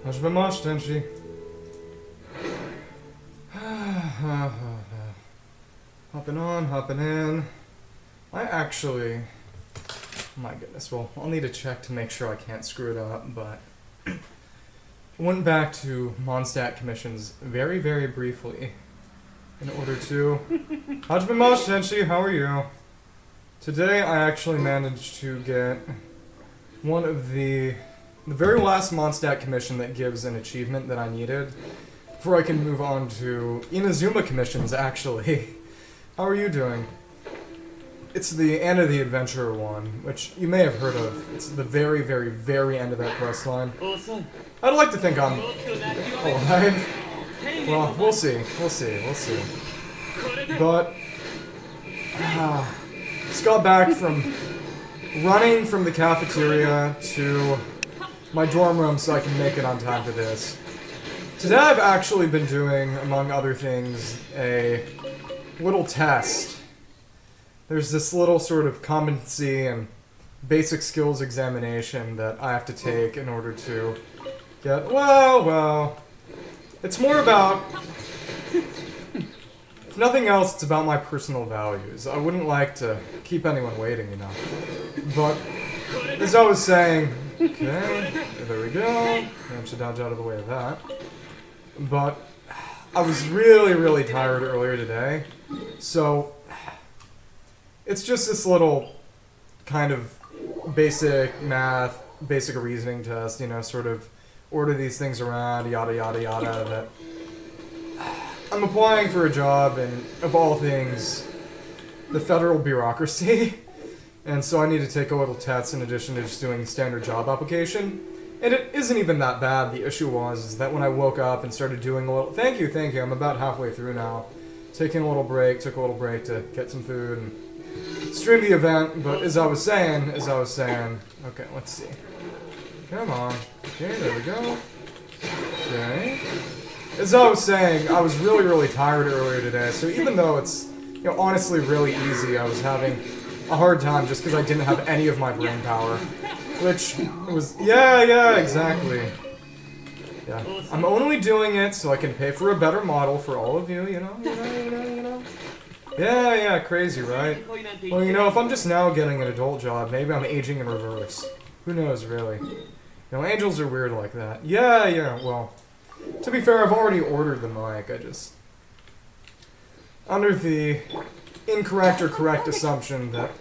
Hajimemash, Tenshi. Hopping on, hopping in. I actually... My goodness, well, I'll need to check to make sure I can't screw it up, but... went back to Mondstadt commissions very, very briefly in order to... Hajimemash, Tenshi, how are you? Today I actually managed to get one of the very last Mondstadt commission that gives an achievement that I needed before I can move on to Inazuma commissions, actually. How are you doing? It's the Anna the Adventurer one, which you may have heard of. It's the very, very, very end of that quest line. I'd like to think I'm alive. Well, we'll see. We'll see. We'll see. But... just got back from running from the cafeteria to my dorm room so I can make it on time for this. Today I've actually been doing, among other things, a little test. There's this little sort of competency and basic skills examination that I have to take in order to get, well, it's more about, if nothing else, it's about my personal values. I wouldn't like to keep anyone waiting, you know. But, as I was saying, okay, there we go. I should dodge out of the way of that. But, I was really, really tired earlier today, so it's just this little kind of basic math, basic reasoning test, you know, sort of order these things around, yada, yada, yada, that I'm applying for a job in, of all things, the federal bureaucracy, and so I need to take a little test in addition to just doing standard job application. And it isn't even that bad. The issue was that when I woke up and started doing a little... Thank you, I'm about halfway through now. Taking a little break, took a little break to get some food and stream the event, but as I was saying, okay, let's see. Come on. Okay, there we go. Okay. As I was saying, I was really, really tired earlier today, so even though it's, you know, honestly really easy, I was having a hard time just because I didn't have any of my brain power. Which was, yeah, exactly. Yeah, I'm only doing it so I can pay for a better model for all of you, you know? Yeah, crazy, right? Well, you know, if I'm just now getting an adult job, maybe I'm aging in reverse. Who knows, really? You know, angels are weird like that. Yeah, well, to be fair, I've already ordered the mic, I just... under the incorrect or correct assumption that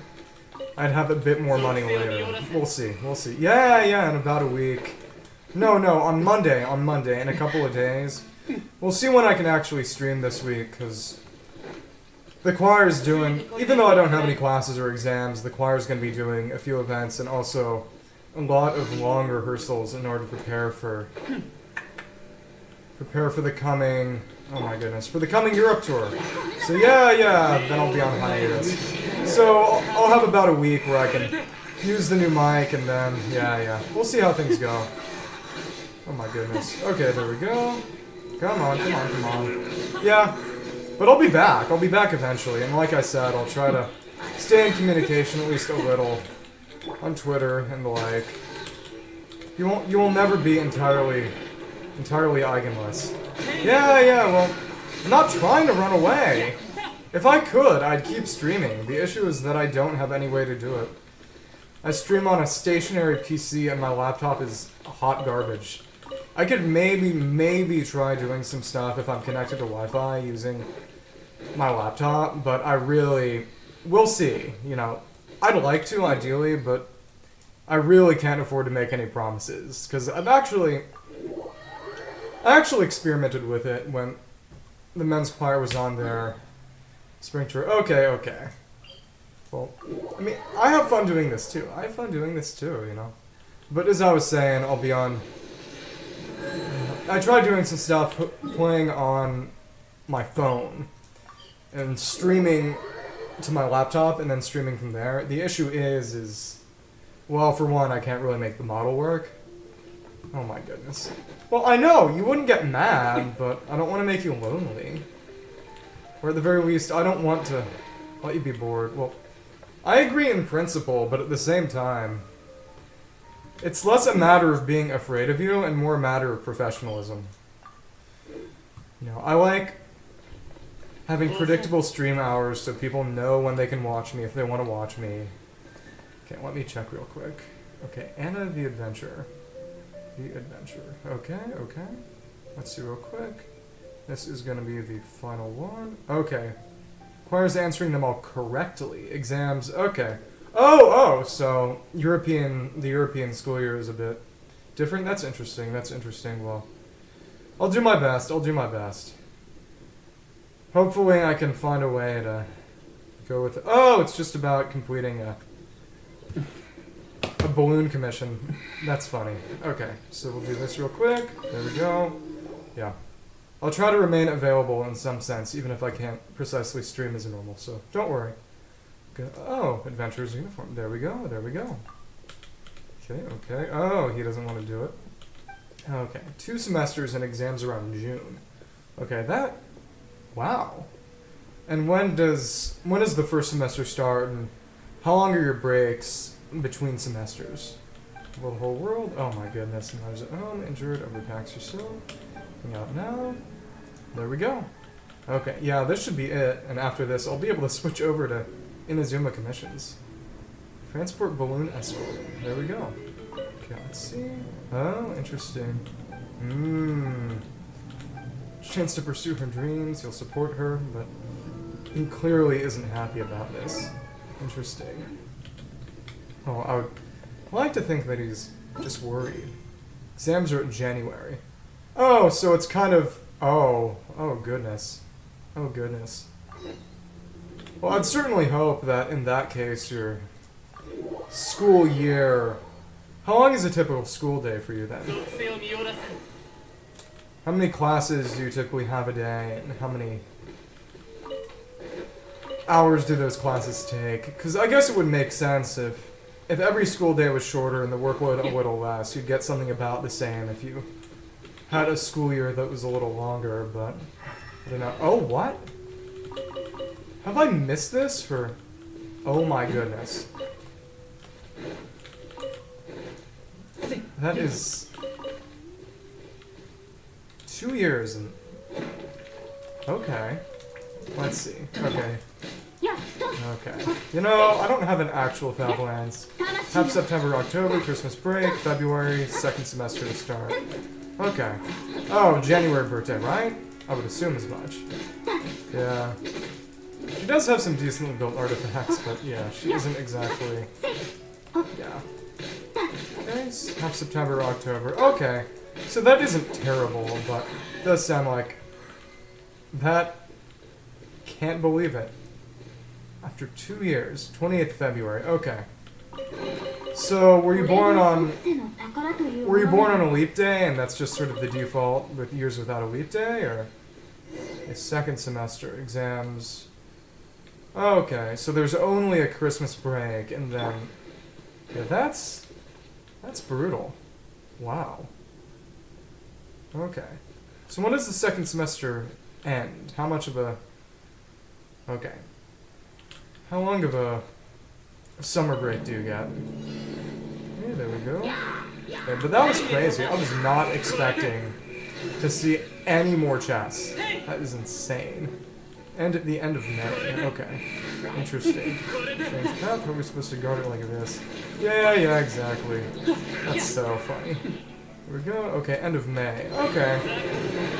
I'd have a bit more money later. We'll see. Yeah, in about a week. No, on Monday, in a couple of days. We'll see when I can actually stream this week, because the choir's doing, even though I don't have any classes or exams, the choir's going to be doing a few events and also a lot of long rehearsals in order to prepare for the coming, oh my goodness, for the coming Europe tour. So yeah, then I'll be on hiatus. So I'll have about a week where I can use the new mic and then, yeah. We'll see how things go. Oh my goodness. Okay, there we go. Come on. Yeah, but I'll be back. I'll be back eventually. And like I said, I'll try to stay in communication at least a little on Twitter and the like. You will never be entirely eigenless. Yeah, well, I'm not trying to run away. If I could, I'd keep streaming. The issue is that I don't have any way to do it. I stream on a stationary PC and my laptop is hot garbage. I could maybe try doing some stuff if I'm connected to Wi-Fi using my laptop, but we'll see. You know, I'd like to, ideally, but I really can't afford to make any promises, because I actually experimented with it when the men's choir was on their spring tour. Okay. Well, I mean, I have fun doing this too. You know. But as I was saying, I'll be on... I tried doing some stuff playing on my phone and streaming to my laptop and then streaming from there. The issue is, well, for one, I can't really make the model work. Oh my goodness. Well, I know, you wouldn't get mad, but I don't want to make you lonely. Or at the very least, I don't want to let you be bored. Well, I agree in principle, but at the same time, It's less a matter of being afraid of you and more a matter of professionalism. You know, I like having predictable stream hours so people know when they can watch me if they want to watch me. Okay, let me check real quick. Okay, Anna the Adventure. The Adventure. Okay, okay. Let's see real quick. This is going to be the final one. Okay. Requires answering them all correctly. Exams. Okay. Oh, so the European school year is a bit different. That's interesting. That's interesting. Well, I'll do my best. I'll do my best. Hopefully I can find a way to go with... Oh, it's just about completing a balloon commission. That's funny. Okay, so we'll do this real quick. There we go. Yeah. I'll try to remain available in some sense, even if I can't precisely stream as normal, so don't worry. Okay. Oh, Adventurer's Uniform. There we go, there we go. Okay, okay. Oh, he doesn't want to do it. Okay, 2 semesters and exams around June. Okay, that... Wow. And when does the first semester start, and how long are your breaks between semesters? Well, the whole world? Oh my goodness. I was at home, injured, overtaxed yourself. Hang out now. There we go. Okay, yeah, this should be it. And after this, I'll be able to switch over to Inazuma commissions. Transport balloon escort. There we go. Okay, let's see. Oh, interesting. Chance to pursue her dreams. He'll support her, but he clearly isn't happy about this. Interesting. Oh, I would like to think that he's just worried. Exams are in January. Oh, so it's kind of... Oh goodness. Oh goodness. Well, I'd certainly hope that in that case your school year... How long is a typical school day for you then? How many classes do you typically have a day, and how many hours do those classes take? Because I guess it would make sense if every school day was shorter and the workload a little less, you'd get something about the same if you had a school year that was a little longer, but I don't know. Oh, what? Have I missed this for... Oh my goodness. That is... 2 years and... Okay. Let's see. Okay. Okay. You know, I don't have an actual Favlands. Have September, October, Christmas break, February, second semester to start. Okay. Oh, January birthday, right? I would assume as much. Yeah. She does have some decently built artifacts, but yeah, she isn't exactly... Yeah. Okay, half September, October. Okay. So that isn't terrible, but it does sound like... That... Can't believe it. After 2 years. 28th February. Okay. So, were you born on a leap day, and that's just sort of the default with years without a leap day, or a second semester exams? Okay, so there's only a Christmas break, and then yeah, that's brutal. Wow. Okay. So when does the second semester end? How much of a... Okay. How long of a summer break do you get? Okay, there we go. Okay, but that was crazy. I was not expecting to see any more chests. That is insane. And at the end of May. Okay. Interesting. Change path. How are we supposed to guard it like this? Yeah, exactly. That's so funny. Here we go. Okay, end of May. Okay.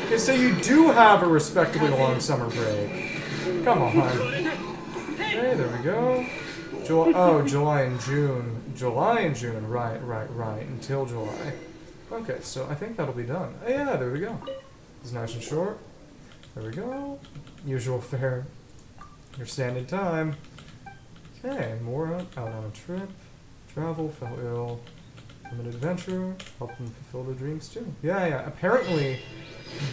Okay, so you do have a respectably long summer break. Come on. Okay, there we go. July and June. July and June. Right. Until July. Okay, so I think that'll be done. Oh, yeah, there we go. It's nice and short. There we go. Usual fare. Your standing time. Okay, more out on a trip. Travel, fell ill. From an adventure. Help them fulfill their dreams too. Yeah. Apparently,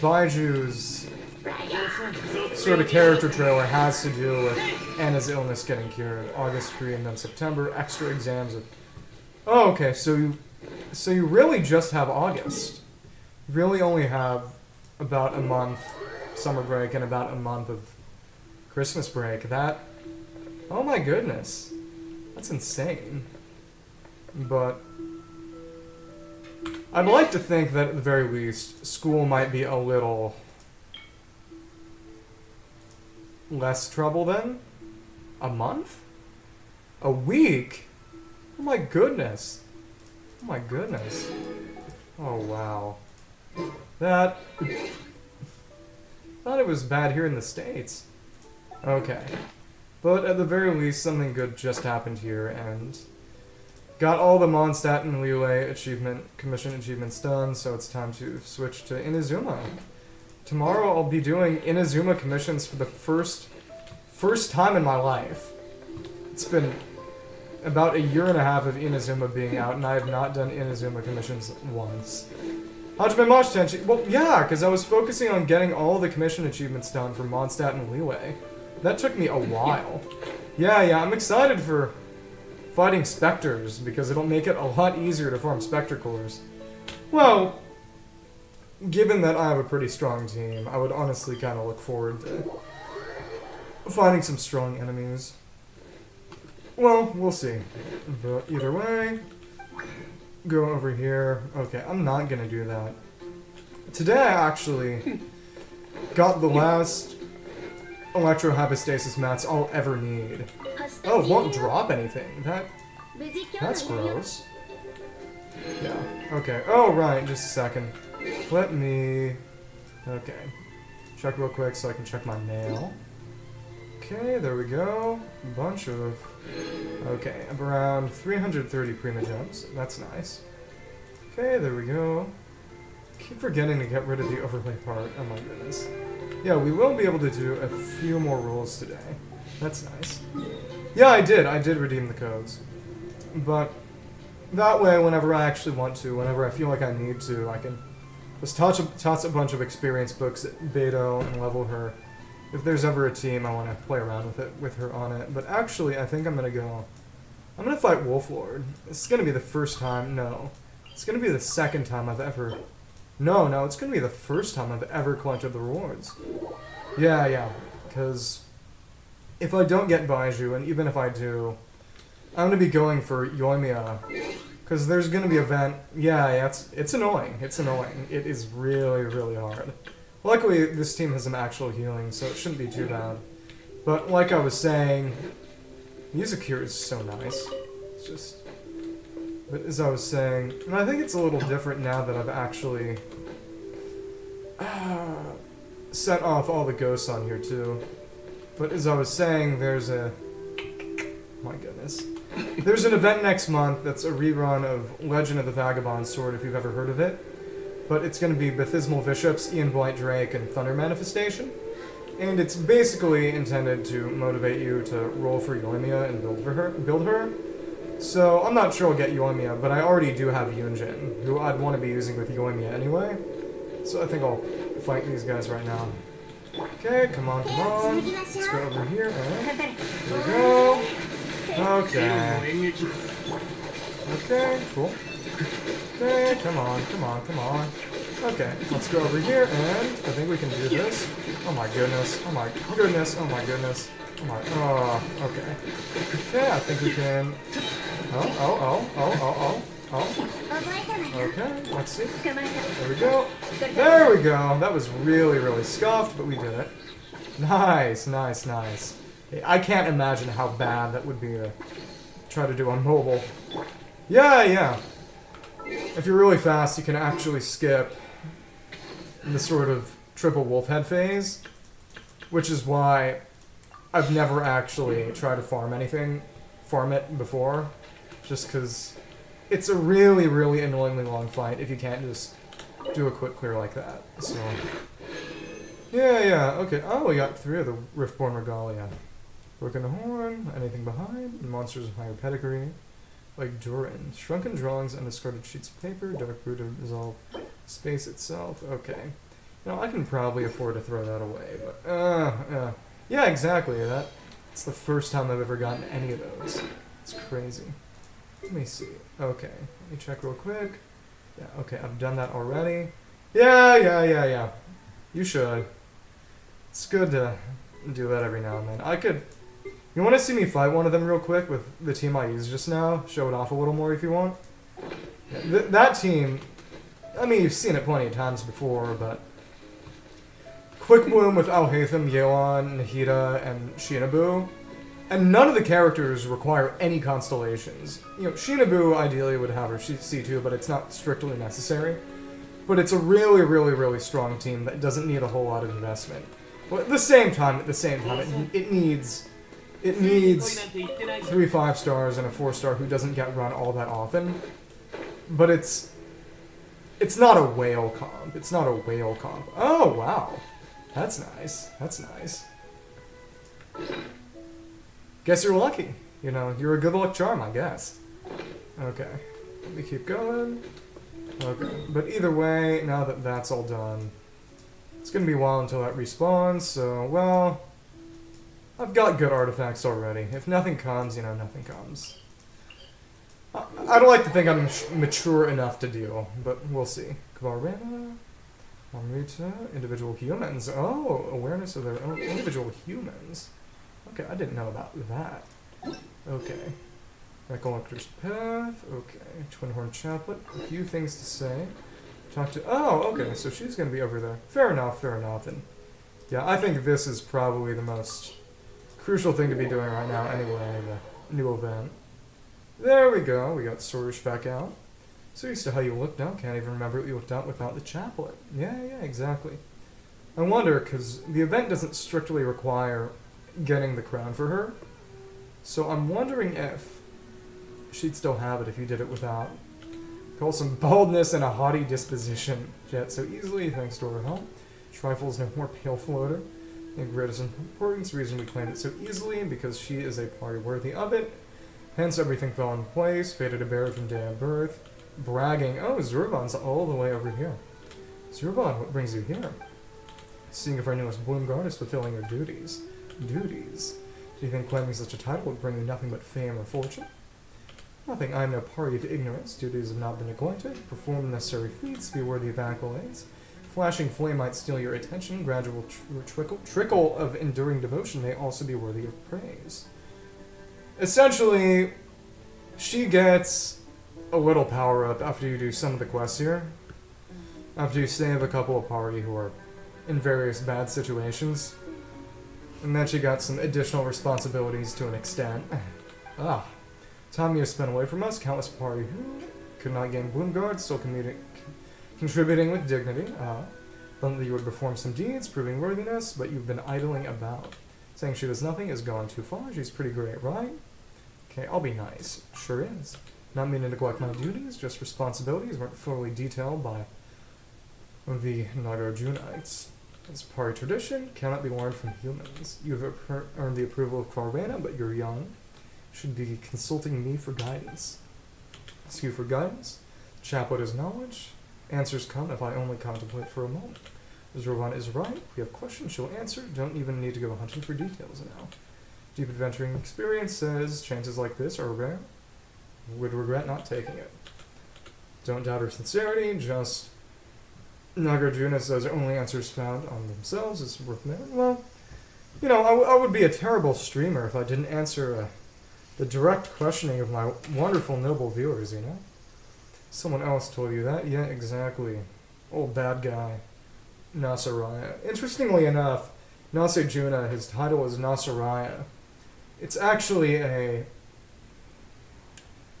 Baiju's sort of character trailer has to do with Anna's illness getting cured. August 3 and then September. Extra exams of... Oh, okay, so you really just have August. You really only have about a month summer break and about a month of Christmas break. That... Oh my goodness. That's insane. But... I'd like to think that at the very least, school might be a little less trouble then. A month? A week? Oh my goodness. Oh my goodness. Oh wow. That... thought it was bad here in the States. Okay. But at the very least, something good just happened here, and got all the Mondstadt and Liyue commission achievements done, so it's time to switch to Inazuma. Tomorrow I'll be doing Inazuma commissions for the first time in my life. It's been about a year and a half of Inazuma being out, and I have not done Inazuma commissions once. Hajime Mosh Tenchi. Well, yeah, because I was focusing on getting all the commission achievements done for Mondstadt and Liyue. That took me a while. Yeah, I'm excited for fighting specters, because it'll make it a lot easier to farm specter cores. Well, given that I have a pretty strong team, I would honestly kind of look forward to finding some strong enemies. Well, we'll see. But either way, go over here. Okay, I'm not gonna do that. Today I actually got the last electrohypostasis mats I'll ever need. Oh, it won't drop anything. That's gross. Yeah, okay. Oh, right, just a second. Let me... okay. Check real quick so I can check my mail. Okay, there we go. A bunch of... okay, I'm around 330 Prima Gems. That's nice. Okay, there we go. Keep forgetting to get rid of the overlay part. Oh my goodness. Yeah, we will be able to do a few more rolls today. That's nice. Yeah, I did redeem the codes. But that way, whenever I actually want to, whenever I feel like I need to, I can just toss a bunch of experience books at Beto and level her. If there's ever a team, I want to play around with her on it. But actually, I think I'm gonna fight Wolflord. This is gonna be the first time. No, it's gonna be the second time I've ever. No, it's gonna be the first time I've ever collected the rewards. Yeah, because if I don't get Baiju, and even if I do, I'm gonna be going for Yoimiya, because there's gonna be an event. Yeah, it's annoying. It's annoying. It is really, really hard. Luckily, this team has some actual healing, so it shouldn't be too bad. But like I was saying, music here is so nice. It's just... but as I was saying, and I think it's a little different now that I've actually set off all the ghosts on here too. But as I was saying, there's a... my goodness. There's an event next month that's a rerun of Legend of the Vagabond Sword, if you've ever heard of it. But it's going to be Bathismal Bishops, Ian Blight Drake, and Thunder Manifestation. And it's basically intended to motivate you to roll for Yoimiya and build her. So I'm not sure I'll get Yoimiya, but I already do have Yunjin, who I'd want to be using with Yoimiya anyway. So I think I'll fight these guys right now. Okay, come on. Let's go over here. Here we go. Okay. Okay, cool. Okay, come on. Okay, let's go over here, and I think we can do this. Oh my goodness. Okay. Okay, I think we can... Oh. Okay, let's see. There we go. There we go. That was really, really scuffed, but we did it. Nice. I can't imagine how bad that would be to try to do on mobile. Yeah. If you're really fast, you can actually skip the sort of triple wolf head phase, which is why I've never actually tried to farm it before, just because it's a really, really annoyingly long fight if you can't just do a quick clear like that. So, yeah, okay. Oh, we got 3 of the Riftborn Regalia. Broken Horn, anything behind, monsters of higher pedigree, like Durin. Shrunken drawings and discarded sheets of paper, dark brew to dissolve space itself. Okay. I can probably afford to throw that away, but, yeah, exactly. It's the first time I've ever gotten any of those. It's crazy. Let me see. Okay, let me check real quick. Yeah, okay, I've done that already. Yeah. You should. It's good to do that every now and then. You want to see me fight one of them real quick with the team I used just now? Show it off a little more if you want. Yeah, that team I mean, you've seen it plenty of times before, but Quick Bloom with Alhaitham, Yelan, Nahida, and Shinobu. And none of the characters require any constellations. You know, Shinobu ideally would have her C2, but it's not strictly necessary. But it's a really, really, really strong team that doesn't need a whole lot of investment. But at the same time, it needs 3 5-stars and a 4-star who doesn't get run all that often. But it's not a whale comp. It's not a whale comp. Oh, wow. That's nice. That's nice. Guess you're lucky. You know, you're a good luck charm, I guess. Okay. Let me keep going. Okay. But either way, now that that's all done, it's gonna be a while until that respawns, so, well, I've got good artifacts already. If nothing comes, you know, nothing comes. I don't like to think I'm mature enough to deal, but we'll see. Kvarena, Amrita, individual humans. Oh, awareness of their own individual humans. Okay, I didn't know about that. Okay. Recollector's Path. Okay. Twin Horn Chaplet. A few things to say. Talk to... Oh, okay, so she's going to be over there. Fair enough, fair enough. And yeah, I think this is probably the most crucial thing to be doing right now anyway, the new event. There we go. We got Sorush back out. So used to how you looked now. Can't even remember what you looked out without the chaplet. Yeah, exactly. I wonder, because the event doesn't strictly require getting the crown for her. So I'm wondering if she'd still have it if you did it without. Call some boldness and a haughty disposition. Yet so easily, thanks to her help. Trifle's no more pale floater. In greatest importance, reason we claimed it so easily, because she is a party worthy of it. Hence everything fell in place, fated to bear from day of birth. Bragging, oh, Zurvan's all the way over here. Zurvan, what brings you here? Seeing if our newest Bloom Guard is fulfilling her duties. Duties? Do you think claiming such a title would bring you nothing but fame or fortune? Nothing, I am no party to ignorance. Duties have not been neglected. Perform necessary feats, be worthy of accolades. Flashing flame might steal your attention. Gradual trickle of enduring devotion may also be worthy of praise. Essentially, she gets a little power-up after you do some of the quests here. After you save a couple of party who are in various bad situations. And then she got some additional responsibilities to an extent. Time you spent away from us, countless party who could not gain Bloom Guard, still contributing with dignity. Thought that you would perform some deeds, proving worthiness, but you've been idling about. Saying she does nothing is going too far. She's pretty great, right? Okay, I'll be nice. Sure is. Not mean to neglect my duties, just responsibilities weren't fully detailed by the Nagarjunites. As party tradition, cannot be learned from humans. You've earned the approval of Kvarena, but you're young. Should be consulting me for guidance. Ask you for guidance? Chaplet is knowledge. Answers come if I only contemplate for a moment. Zurvan is right. If we have questions, she'll answer. Don't even need to go hunting for details now. Deep adventuring experience says chances like this are rare. Would regret not taking it. Don't doubt her sincerity, just Nagarjuna says only answers found on themselves is worth knowing. Well, you know, I would be a terrible streamer if I didn't answer the direct questioning of my wonderful, noble viewers, you know? Someone else told you that? Yeah, exactly. Old bad guy. Nasaraya. Interestingly enough, Nasejuna, his title is Nasaraya. It's actually a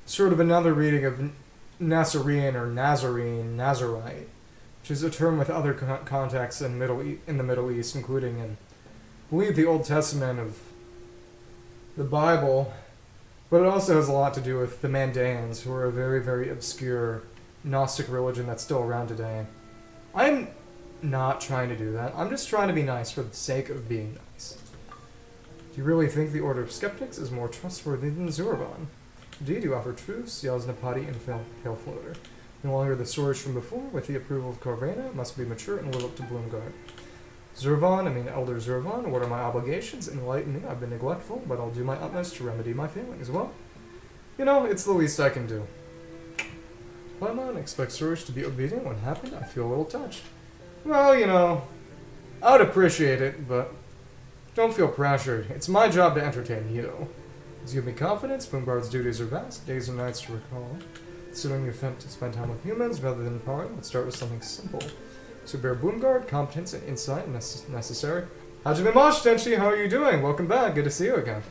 sort of another reading of Nazarene or Nazarene, Nazarite, which is a term with other contexts in the Middle East, including in, I believe, the Old Testament of the Bible, but it also has a lot to do with the Mandaeans, who are a very, very obscure Gnostic religion that's still around today. I'm not trying to do that. I'm just trying to be nice for the sake of being nice. Do you really think the Order of Skeptics is more trustworthy than Zurvan? Indeed, you offer truce, yells Napati and Pale Floater. No longer the Sorush from before, with the approval of Kvarena, must be mature and live up to Bloomguard. Elder Zurvan, what are my obligations? Enlighten me, I've been neglectful, but I'll do my utmost to remedy my failings. Well, you know, it's the least I can do. Paimon, expect Sorush to be obedient. What happened? I feel a little touched. Well, you know, I would appreciate it, but don't feel pressured. It's my job to entertain you. Give me confidence. Bloomguard's duties are vast. Days and nights to recall. Considering you to spend time with humans rather than power, let's start with something simple. Sumeru Boomguard, competence and insight necessary. Hajime Mosh Tenchi, how are you doing? Welcome back, good to see you again.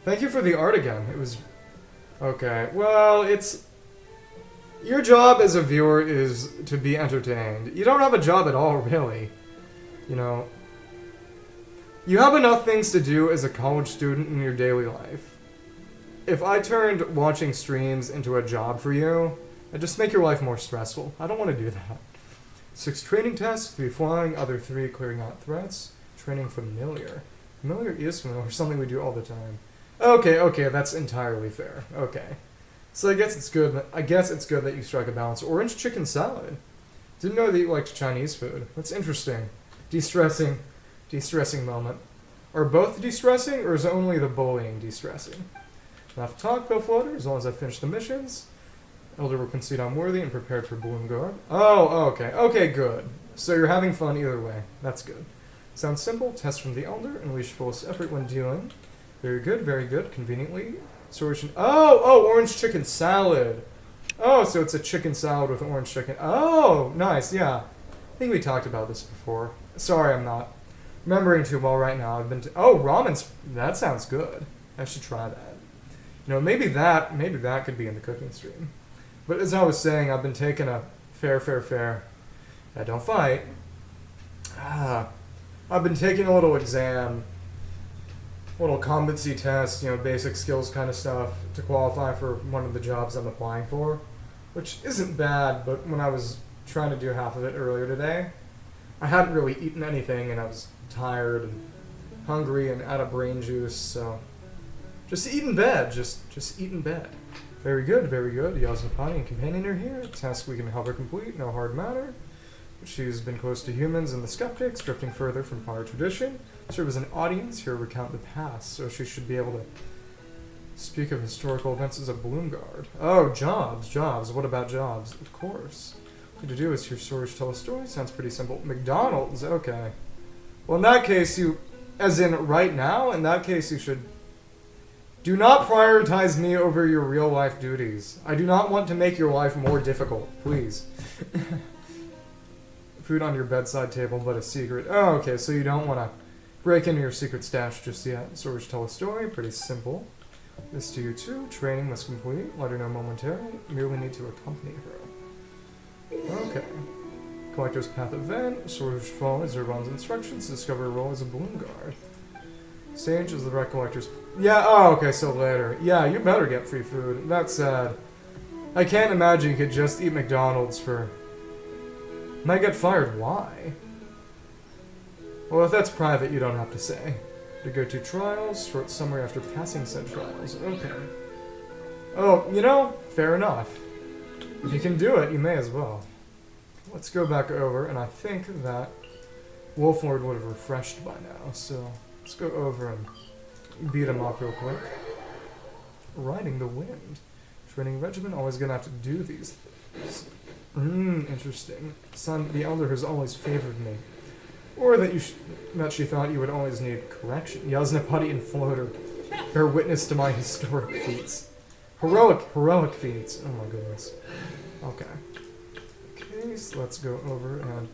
Thank you for the art again. It was... Okay, well, it's... Your job as a viewer is to be entertained. You don't have a job at all, really. You know... You have enough things to do as a college student in your daily life. If I turned watching streams into a job for you, I'd just make your life more stressful. I don't want to do that. 6 training tests, 3 flying, other 3 clearing out threats. Training familiar. Familiar is familiar, something we do all the time. Okay, that's entirely fair. Okay. So I guess it's good that you strike a balance. Orange chicken salad. Didn't know that you liked Chinese food. That's interesting. De-stressing moment. Are both de-stressing, or is only the bullying de-stressing? Enough talk, Bill Floater, as long as I finish the missions. Elder will concede I'm worthy and prepared for Bloom Guard. Oh, okay. Okay, good. So you're having fun either way. That's good. Sounds simple. Test from the Elder. Unleash fullest effort when dealing. Very good, very good. Conveniently. Sorush. Oh, orange chicken salad. Oh, so it's a chicken salad with orange chicken. Oh, nice, yeah. I think we talked about this before. Sorry, I'm not remembering too well right now. I've been oh, ramen's... That sounds good. I should try that. You know, maybe that could be in the cooking stream. But as I was saying, I've been taking a fair. Yeah, don't fight. I've been taking a little exam, little competency test, you know, basic skills kind of stuff to qualify for one of the jobs I'm applying for, which isn't bad, but when I was trying to do half of it earlier today, I hadn't really eaten anything and I was tired and hungry and out of brain juice, so just eat in bed, just eat in bed. Very good, very good. Yasnapani and companion are here. Task we can help her complete, no hard matter. She's been close to humans and the skeptics, drifting further from prior tradition. Serve as an audience, here recount the past, so she should be able to speak of historical events as a Bloom Guard. Oh, jobs. What about jobs? Of course. What to do is hear Sorush tell a story. Sounds pretty simple. McDonald's, okay. Well, in that case, as in right now, in that case you should... Do not prioritize me over your real-life duties. I do not want to make your life more difficult, please. Food on your bedside table, but a secret. Oh, okay, so you don't want to break into your secret stash just yet. Sorush tell a story, pretty simple. This to you too. Training must complete. Let her know momentarily. Merely need to accompany her. Okay. Collector's Path event. Sorush follows Zerban's instructions to discover a role as a Bloom Guard. Sage is the right collector's... Yeah, oh, okay, so later. Yeah, you better get free food. That's sad. I can't imagine you could just eat McDonald's for... Might get fired. Why? Well, if that's private, you don't have to say. To go to trials, short summary after passing said trials. Okay. Oh, you know, fair enough. If you can do it, you may as well. Let's go back over, and I think that Wolflord would have refreshed by now, so let's go over and beat him up real quick. Riding the Wind. Training regiment, always gonna have to do these things. Interesting. Son, the Elder has always favored me. Or that she thought you would always need correction. Yasnapati and Floater bear witness to my historic feats. Heroic feats. Oh my goodness. Okay. Okay, so let's go over and...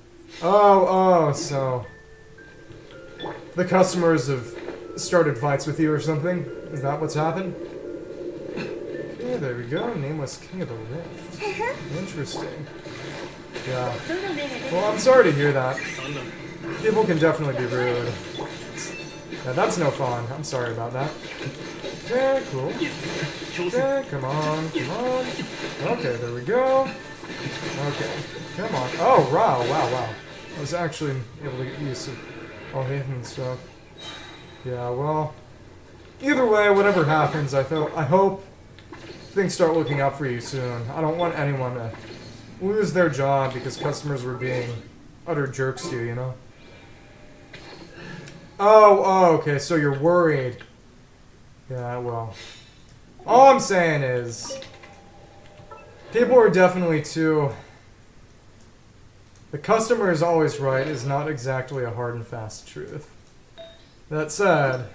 so... The customers have started fights with you or something? Is that what's happened? Okay, there we go. Nameless King of the Rift. Interesting. Yeah. Well, I'm sorry to hear that. People can definitely be rude. Yeah, that's no fun. I'm sorry about that. Okay, cool. Okay, come on. Okay, there we go. Okay, come on. Oh, wow. I was actually able to get used to all hitting and stuff. Yeah, well, either way, whatever happens, I hope things start looking up for you soon. I don't want anyone to lose their job because customers were being utter jerks to you, you know? Oh, okay, so you're worried. Yeah, well, all I'm saying is, people are definitely too... The customer is always right is not exactly a hard and fast truth. That said,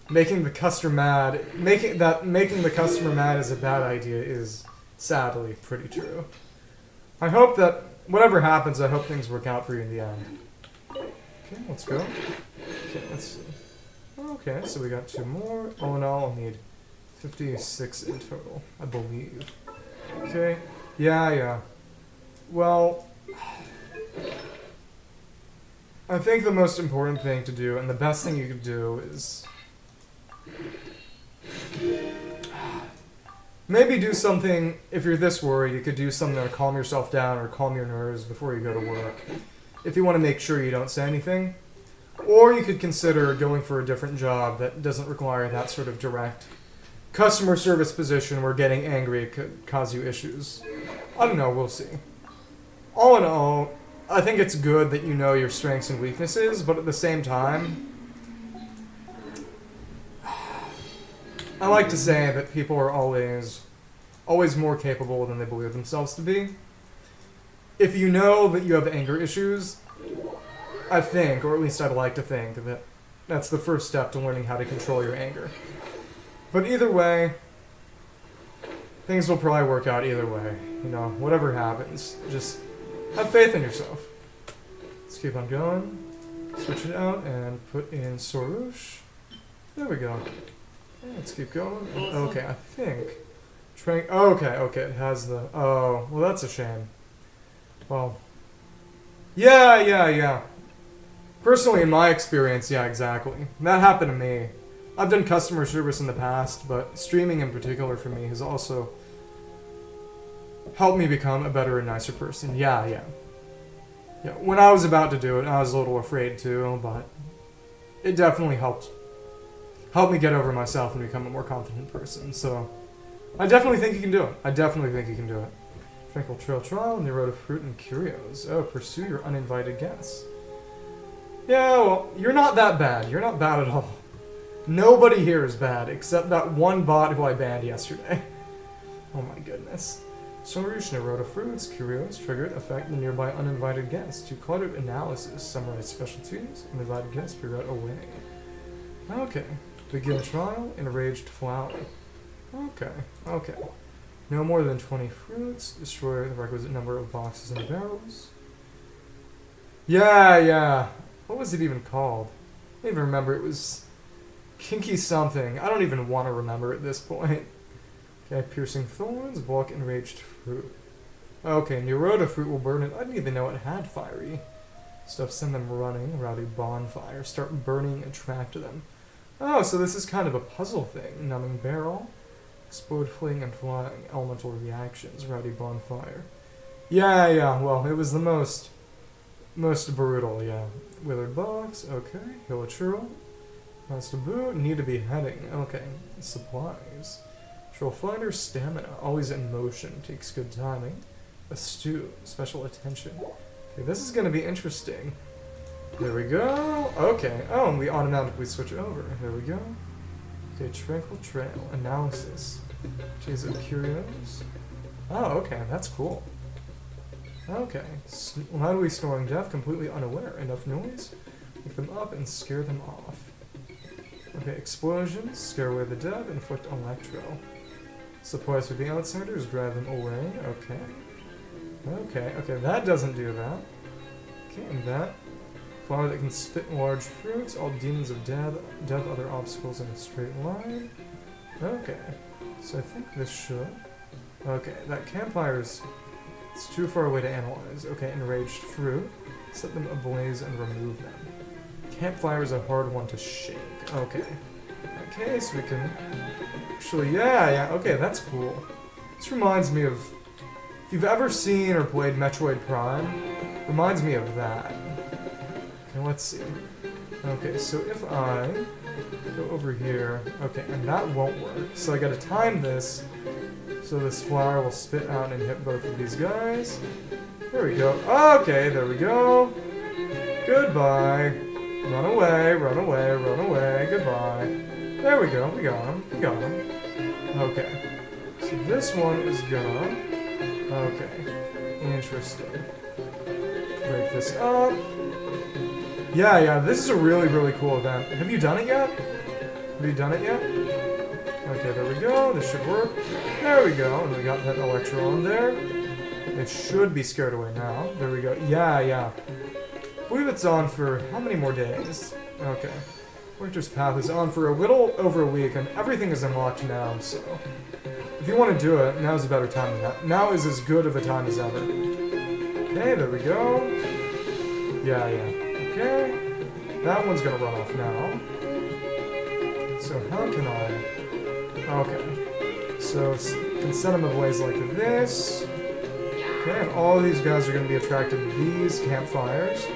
making the customer mad is a bad idea is sadly pretty true. I hope that whatever happens, I hope things work out for you in the end. Okay, let's go. Okay, let's see. Okay, so we got 2 more. All in all, I'll need 56 in total, I believe. Okay, yeah. Well, I think the most important thing to do, and the best thing you could do, is maybe do something. If you're this worried, you could do something to calm yourself down or calm your nerves before you go to work, if you want to make sure you don't say anything. Or you could consider going for a different job that doesn't require that sort of direct customer service position where getting angry could cause you issues. I don't know, we'll see. All in all, I think it's good that you know your strengths and weaknesses, but at the same time, I like to say that people are always more capable than they believe themselves to be. If you know that you have anger issues, I think, or at least I'd like to think, that that's the first step to learning how to control your anger. But either way, things will probably work out either way. You know, whatever happens, just have faith in yourself. Let's keep on going. Switch it out and put in Sorush. There we go. Okay, let's keep going. Okay, I think... Okay, it has the... Oh, well that's a shame. Well... Yeah. Personally, in my experience, yeah, exactly. That happened to me. I've done customer service in the past, but streaming in particular for me has also helped me become a better and nicer person. Yeah, when I was about to do it, I was a little afraid too, but it definitely helped me get over myself and become a more confident person. So, I definitely think you can do it. Tranquil Trail Trial, Neroda Fruit and Curios. Oh, pursue your uninvited guests. Yeah, well, you're not that bad. You're not bad at all. Nobody here is bad, except that one bot who I banned yesterday. Oh my goodness. Sorush, Neroda Fruits, Curios, triggered, affect the nearby uninvited guests. To cluttered analysis, summarize specialties, uninvited guests, figure out a way. Okay. Begin trial, enraged flower. Okay. No more than 20 fruits, destroy the requisite number of boxes and barrels. Yeah. What was it even called? I don't even remember. It was Kinky something. I don't even want to remember at this point. Okay, piercing thorns, block enraged fruit. Okay, Neroda fruit will burn it. I didn't even know it had fiery stuff. Send them running. Rowdy bonfire. Start burning, attract them. Oh, so this is kind of a puzzle thing. Numbing barrel. Explode, fleeing, and flying. Elemental reactions. Rowdy bonfire. Yeah. Well, it was the most brutal, yeah. Withered box, okay. Heal a churl. Has to boot. Need to be heading. Okay. Supplies. Troll fighter, stamina. Always in motion. Takes good timing. Astute. Special attention. Okay, this is gonna be interesting. There we go. Okay. Oh, and we automatically switch over. There we go. Okay, Tranquil Trail. Analysis. Chase of Curios. Oh, okay. That's cool. Okay. How do we storing deaf? Completely unaware. Enough noise? Wake them up and scare them off. Okay, explosions. Scare away the dead. Inflict electro. Supplies for the outsiders. Drive them away. Okay, that doesn't do that. Okay, and that. Flower that can spit large fruits. All demons of death. Other obstacles in a straight line. Okay. So I think this should... Okay, that campfire's... It's too far away to analyze. Okay, enraged fruit. Set them ablaze and remove them. Campfire is a hard one to shake. Okay. Okay, so we can... Actually, yeah, okay, that's cool. This reminds me of... If you've ever seen or played Metroid Prime, reminds me of that. Okay, let's see. Okay, so if I go over here... Okay, and that won't work. So I gotta time this... So this flower will spit out and hit both of these guys. There we go. Okay, there we go. Goodbye. Run away. Goodbye. There we go. We got him. Okay. So this one is gonna... Okay. Interesting. Break this up. Yeah, this is a really, really cool event. Have you done it yet? Okay, there we go. This should work. There we go. And we got that Electron there. It should be scared away now. There we go. Yeah, yeah. I believe it's on for how many more days? Okay. Winter's Path is on for a little over a week, and everything is unlocked now, so... If you want to do it, now's a better time than that. Now is as good of a time as ever. Okay, there we go. Yeah, yeah. Okay. That one's gonna run off now. So how can I... Okay. So, can set them in ways like this. Okay, and all these guys are going to be attracted to these campfires.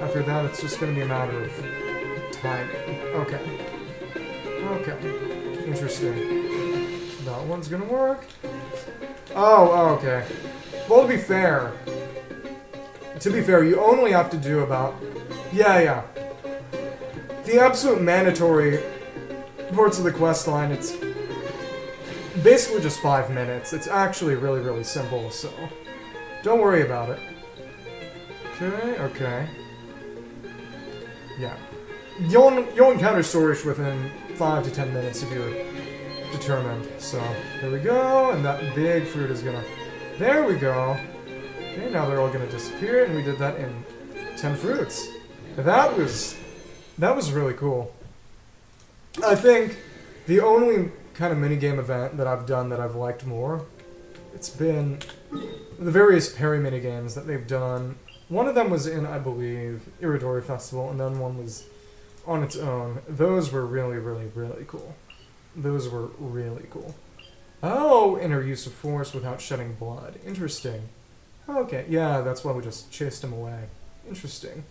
After that, it's just going to be a matter of timing. Okay. Okay. Interesting. That one's going to work. Oh, okay. Well, to be fair, you only have to do about... Yeah, yeah. The absolute mandatory parts of the quest line, it's basically just 5 minutes. It's actually really, really simple, so don't worry about it. Okay, okay. Yeah. You'll encounter Sorush within 5 to 10 minutes if you're determined. So, there we go, and that big fruit is gonna... There we go. Okay, now they're all gonna disappear, and we did that in 10 fruits. That was really cool. I think the only kind of minigame event that I've done that I've liked more, it's been the various parry minigames that they've done. One of them was in, I believe, Iridori Festival, and then one was on its own. Those were really, really, really cool. Those were really cool. Oh, inner use of force without shedding blood. Interesting. Okay, yeah, that's why we just chased him away. Interesting.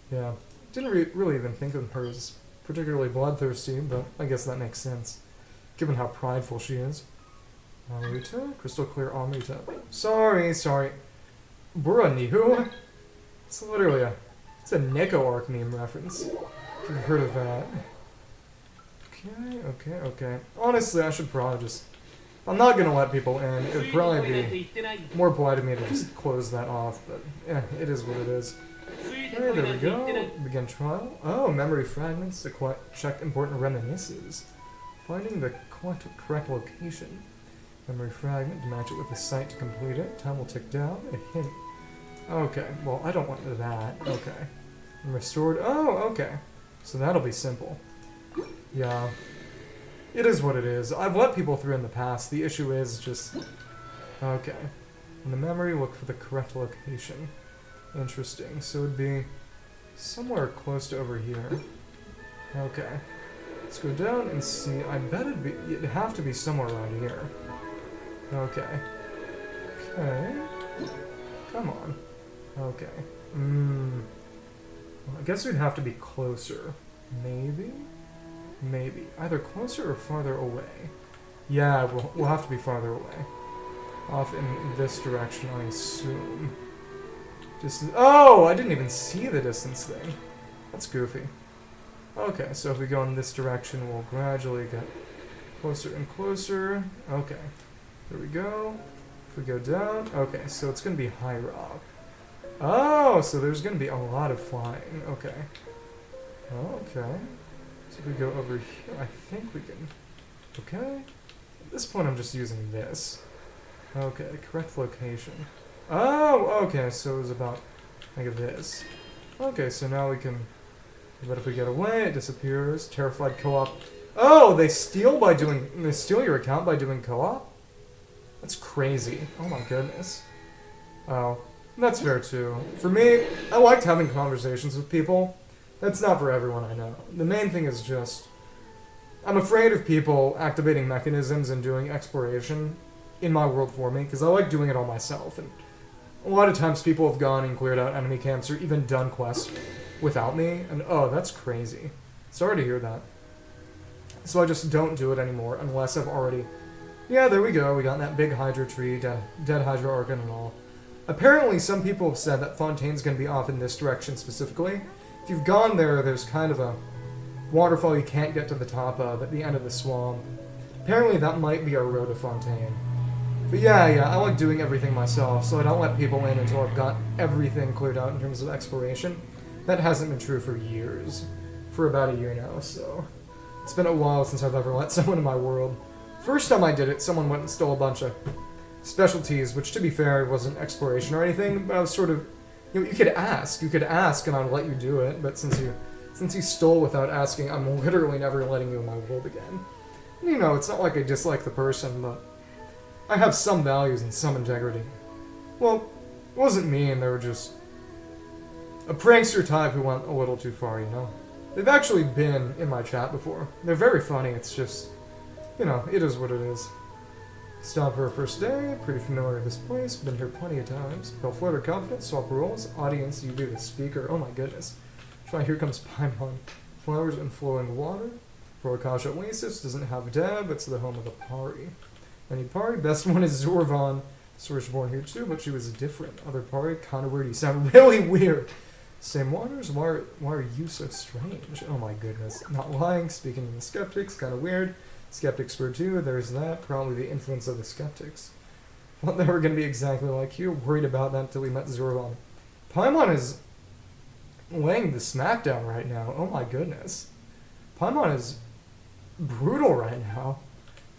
Yeah. Didn't really even think of her as particularly bloodthirsty, but I guess that makes sense, given how prideful she is. Amrita? Crystal clear Amrita. Sorry. Buranihu? It's literally it's a Neko arc meme reference, if you've heard of that. Okay. Honestly, I should probably just... If I'm not gonna let people in, it would probably be more polite of me to just close that off, but yeah, it is what it is. Okay, there we go. Begin trial. Oh, memory fragments to check important reminiscences. Finding the correct location. Memory fragment to match it with the site to complete it. Time will tick down. A hint. Okay, well, I don't want that. Okay. And restored. Oh, okay. So that'll be simple. Yeah. It is what it is. I've let people through in the past. The issue is just... Okay. In the memory, look for the correct location. Interesting. So it'd be somewhere close to over here. Okay. Let's go down and see. I bet it'd have to be somewhere around here. Okay. Okay. Come on. Okay. Well, I guess we'd have to be closer. Maybe? Maybe. Either closer or farther away. Yeah, we'll have to be farther away. Off in this direction, I assume. Distance. Oh, I didn't even see the distance thing. That's goofy. Okay, so if we go in this direction, we'll gradually get closer and closer. Okay, there we go. If we go down, okay, so it's going to be high rock. Oh, so there's going to be a lot of flying. Okay. Okay. So if we go over here, I think we can... Okay. At this point, I'm just using this. Okay, correct location. Oh, okay, so it was about like this. Okay, so now we can... But if we get away, it disappears. Terrified co-op. Oh, they steal your account by doing co-op? That's crazy. Oh my goodness. Oh, that's fair too. For me, I liked having conversations with people. That's not for everyone I know. The main thing is just... I'm afraid of people activating mechanisms and doing exploration in my world for me, because I like doing it all myself. And a lot of times people have gone and cleared out enemy camps or even done quests without me, and oh, that's crazy. Sorry to hear that. So I just don't do it anymore unless I've already... Yeah, there we go. We got that big Hydra tree, dead Hydra Archon and all. Apparently, some people have said that Fontaine's going to be off in this direction specifically. If you've gone there, there's kind of a waterfall you can't get to the top of at the end of the swamp. Apparently, that might be our road to Fontaine. But yeah, I like doing everything myself, so I don't let people in until I've got everything cleared out in terms of exploration. That hasn't been true for years. For about a year now, so... It's been a while since I've ever let someone in my world. First time I did it, someone went and stole a bunch of specialties, which to be fair wasn't exploration or anything, but I was sort of, you could ask and I'd let you do it, but since you stole without asking, I'm literally never letting you in my world again. It's not like I dislike the person, but I have some values and some integrity. Well, it wasn't mean, they were just a prankster type who went a little too far, They've actually been in my chat before. They're very funny, it's just, it is what it is. Stop for a first day, pretty familiar with this place, been here plenty of times. Feel flutter confidence, swap roles, audience, you be the speaker, oh my goodness. Try, here comes Paimon. Flowers and flowing water. Vorakash Oasis doesn't have Deb, it's the home of the party. Any party, best one is Zorvan. Sorush born here too, but she was different. Other party, kinda weird, you sound really weird. Same waters, why are you so strange? Oh my goodness. Not lying, speaking to the skeptics, kinda weird. Skeptics were too, there's that, probably the influence of the skeptics. Thought they were gonna be exactly like you, worried about that until we met Zorvan. Paimon is laying the smackdown right now, oh my goodness. Paimon is brutal right now.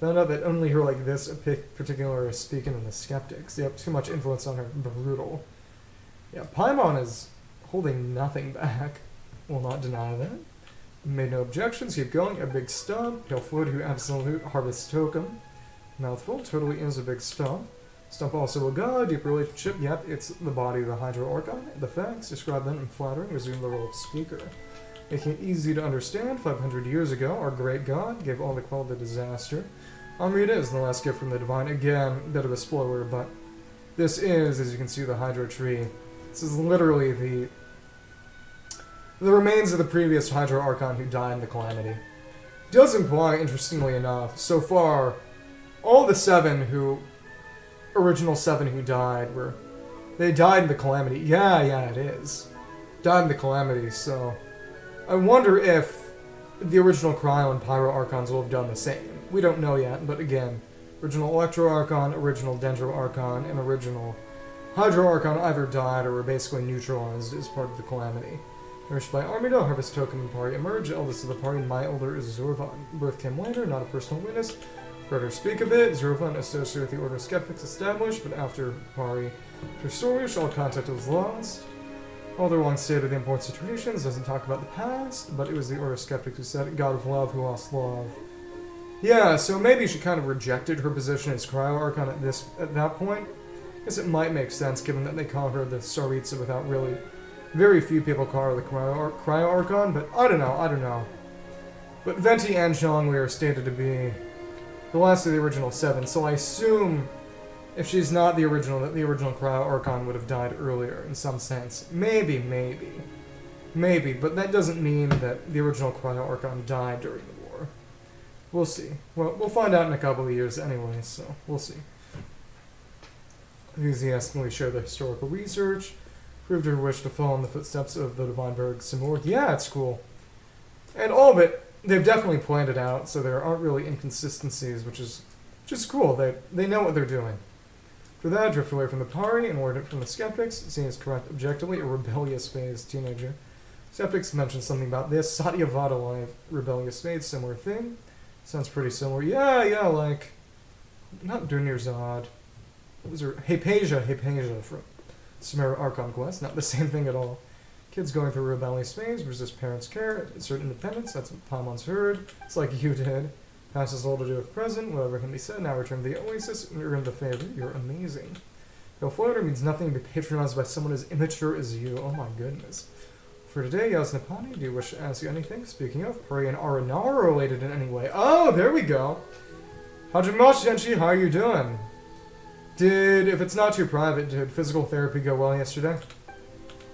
Found out that only her like this particular is speaking to the skeptics. They have too much influence on her, brutal. Yeah, Paimon is holding nothing back. Will not deny that. Made no objections, keep going, a big stump. He'll float to absolute harvest token. Mouthful, totally is a big stump. Stump also a god, deep relationship, yep, it's the body of the Hydra Orcon. The facts, describe them in flattering, resume the role of speaker. Making it easy to understand, 500 years ago, our great god gave all the quell to disaster. Amrita is the last gift from the divine. Again, bit of a spoiler, but this is, as you can see, the Hydra tree. This is literally the remains of the previous Hydra Archon who died in the Calamity. Does imply, interestingly enough, so far, all the original seven who died they died in the Calamity. Yeah, it is. Died in the Calamity, so I wonder if the original Cryo and Pyro Archons will have done the same. We don't know yet, but again, original Electro Archon, original Dendro Archon, and original Hydro Archon either died or were basically neutralized as part of the Calamity. Nourished by Armida, Harvest Token and Party emerge, eldest of the party, my elder is Zorvan. Birth came later, not a personal witness. Heard her speak of it, Zorvan associated with the Order of Skeptics established, but after Pari to Sorush, all contact was lost. Elder long stated the importance of traditions, doesn't talk about the past, but it was the Order of Skeptics who said it, God of Love who lost love. Yeah, so maybe she kind of rejected her position as Cryo Archon at that point. I guess it might make sense given that they call her the Saritsa without really... Very few people call her the Cryo Archon, but I don't know. But Venti and Zhongli are stated to be the last of the original seven, so I assume if she's not the original, that the original Cryo Archon would have died earlier in some sense. Maybe, but that doesn't mean that the original Cryo Archon died during the war. We'll see. Well, we'll find out in a couple of years anyway, so we'll see. Enthusiastically share the historical research. Proved her wish to follow in the footsteps of the Divine Berg Sumeru. Yeah, it's cool. And all of it, they've definitely planned it out, so there aren't really inconsistencies, which is cool. They know what they're doing. For that, drift away from the party and word it from the skeptics, seen as correct objectively, a rebellious phase teenager. Skeptics mentioned something about this. Satya Vada life, rebellious phase, similar thing. Sounds pretty similar. Yeah, like, not Dunyarzad. What was her? Hypatia from Sumeru Archon Quest, not the same thing at all. Kids going through a rebellious phase, resist parents' care, assert independence, that's what Paimon's heard. It's like you did. Passes all to do with present, whatever can be said, now return to the Oasis, and earn the favor, you're amazing. Go floater means nothing to be patronized by someone as immature as you, oh my goodness. For today, Yasnapani, do you wish to ask you anything? Speaking of, Puri and Aranara related in any way. Oh, there we go! Hajimashi Genshi, how are you doing? If it's not too private, did physical therapy go well yesterday?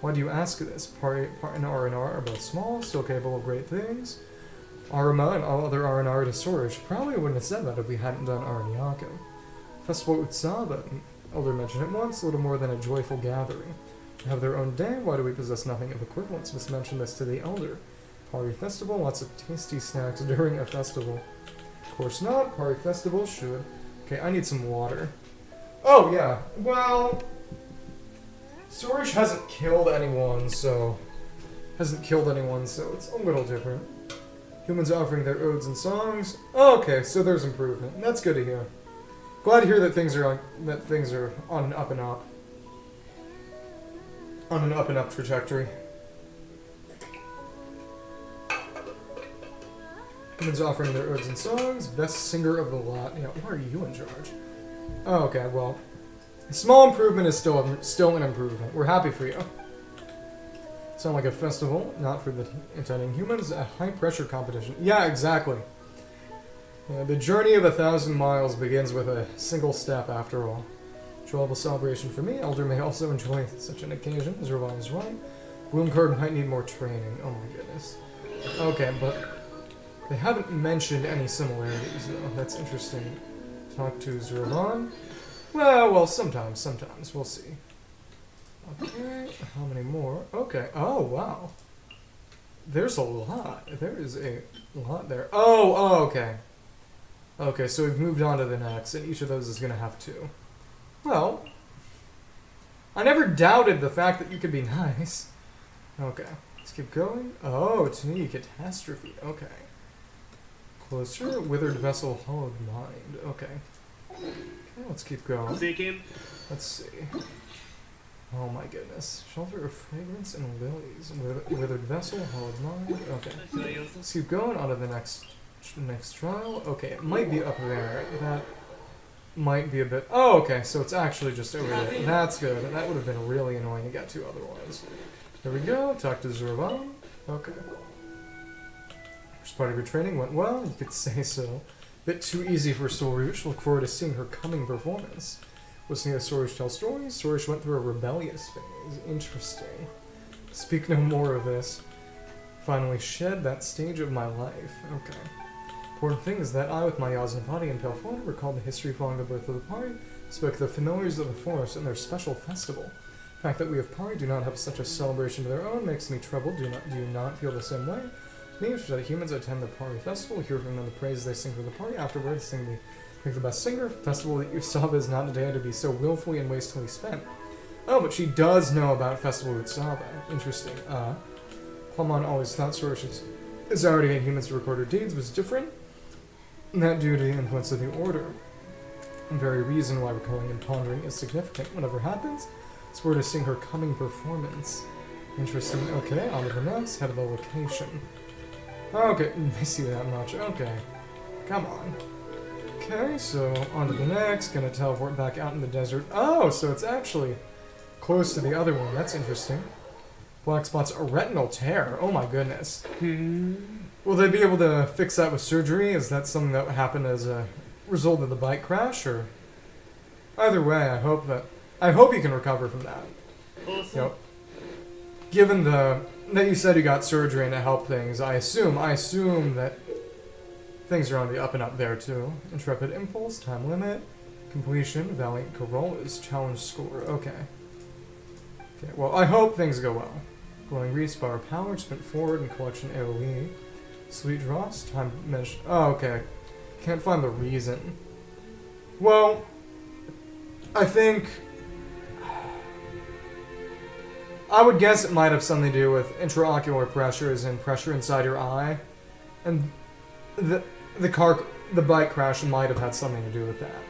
Why do you ask this? Part and R&R are both small, still capable of great things. Arama and all other R&R to Sorush probably wouldn't have said that if we hadn't done Aranyaka. Festival Utsava, Elder mentioned it once, a little more than a joyful gathering. They have their own day, why do we possess nothing of equivalence? Must mention this to the Elder. Party festival, lots of tasty snacks during a festival. Of course not, party festival should. Okay, I need some water. Oh, yeah. Well, Sorush hasn't killed anyone, so it's a little different. Humans offering their odes and songs. Oh, okay, so there's improvement. That's good to hear. Glad to hear that things are on an up and up. On an up and up trajectory. Humans offering their odes and songs. Best singer of the lot. Yeah, why are you in charge? Oh, okay, well, small improvement is still an improvement. We're happy for you. Sound like a festival, not for the attending humans. A high-pressure competition. Yeah, exactly. The journey of 1,000 miles begins with a single step, after all. Enjoyable celebration for me. Elder may also enjoy such an occasion. Zervan is right. Bloomcard might need more training. Oh my goodness. Okay, but they haven't mentioned any similarities, though. That's interesting. Talk to Zervan. Well, sometimes. We'll see. Okay, how many more? Okay, oh, wow. There's a lot. There is a lot there. Oh, okay. Okay, so we've moved on to the next, and each of those is going to have 2. Well, I never doubted the fact that you could be nice. Okay, let's keep going. Oh, to me, catastrophe. Okay. Closer, withered vessel, hollowed mind. Okay, let's keep going. Let's see. Oh my goodness. Shelter of fragrance and lilies. Withered vessel, hollowed mind. Okay. Let's keep going on to the next trial. Okay, it might be up there. That might be a bit... Oh, okay, so it's actually just over there. That's good. That would have been really annoying to get to otherwise. There we go. Talk to Zervan. Okay. First part of your training went well. You could say so. Bit too easy for Sorush. Look forward to seeing her coming performance. Listening to Sorush tell stories, Sorush went through a rebellious phase. Interesting. Speak no more of this. Finally shed that stage of my life. Okay. Important thing is that I, with my Yasna body and pale form, recalled the history following the birth of the party, spoke of the familiars of the forest and their special festival. The fact that we of Pari do not have such a celebration of their own makes me troubled. Do you not feel the same way? Me, which is that humans attend the Pari festival, hear from them the praise they sing for the party, afterwards sing the pick the best singer. Festival that Usava is not a day to be so willfully and wastefully spent. Oh, but she does know about Festival Usava. Interesting. Plumon always thought Sorush's desire to get humans to record her deeds was different. And that due to the influence of the Order. The very reason why recalling and pondering is significant. Whatever happens, it's where to sing her coming performance. Interesting. Okay, on to the next. Head of the location. Okay, I see that much. Okay. Come on. Okay, so on to the next. Gonna teleport back out in the desert. Oh, so it's actually close to the other one. That's interesting. Black spot's a retinal tear. Oh my goodness. Will they be able to fix that with surgery? Is that something that happened as a result of the bike crash, or either way? I hope you can recover from that. Awesome. Yep. Given that you said you got surgery and it helped things, I assume that things are on the up and up there too. Intrepid impulse, time limit, completion, valiant Corollas, challenge score. Okay. Okay. Well, I hope things go well. Glowing respower power, spent forward and collection AOE. Sweet dross, time mention. Oh, okay. Can't find the reason. Well, I think I would guess it might have something to do with intraocular pressures and pressure inside your eye, and the bike crash might have had something to do with that.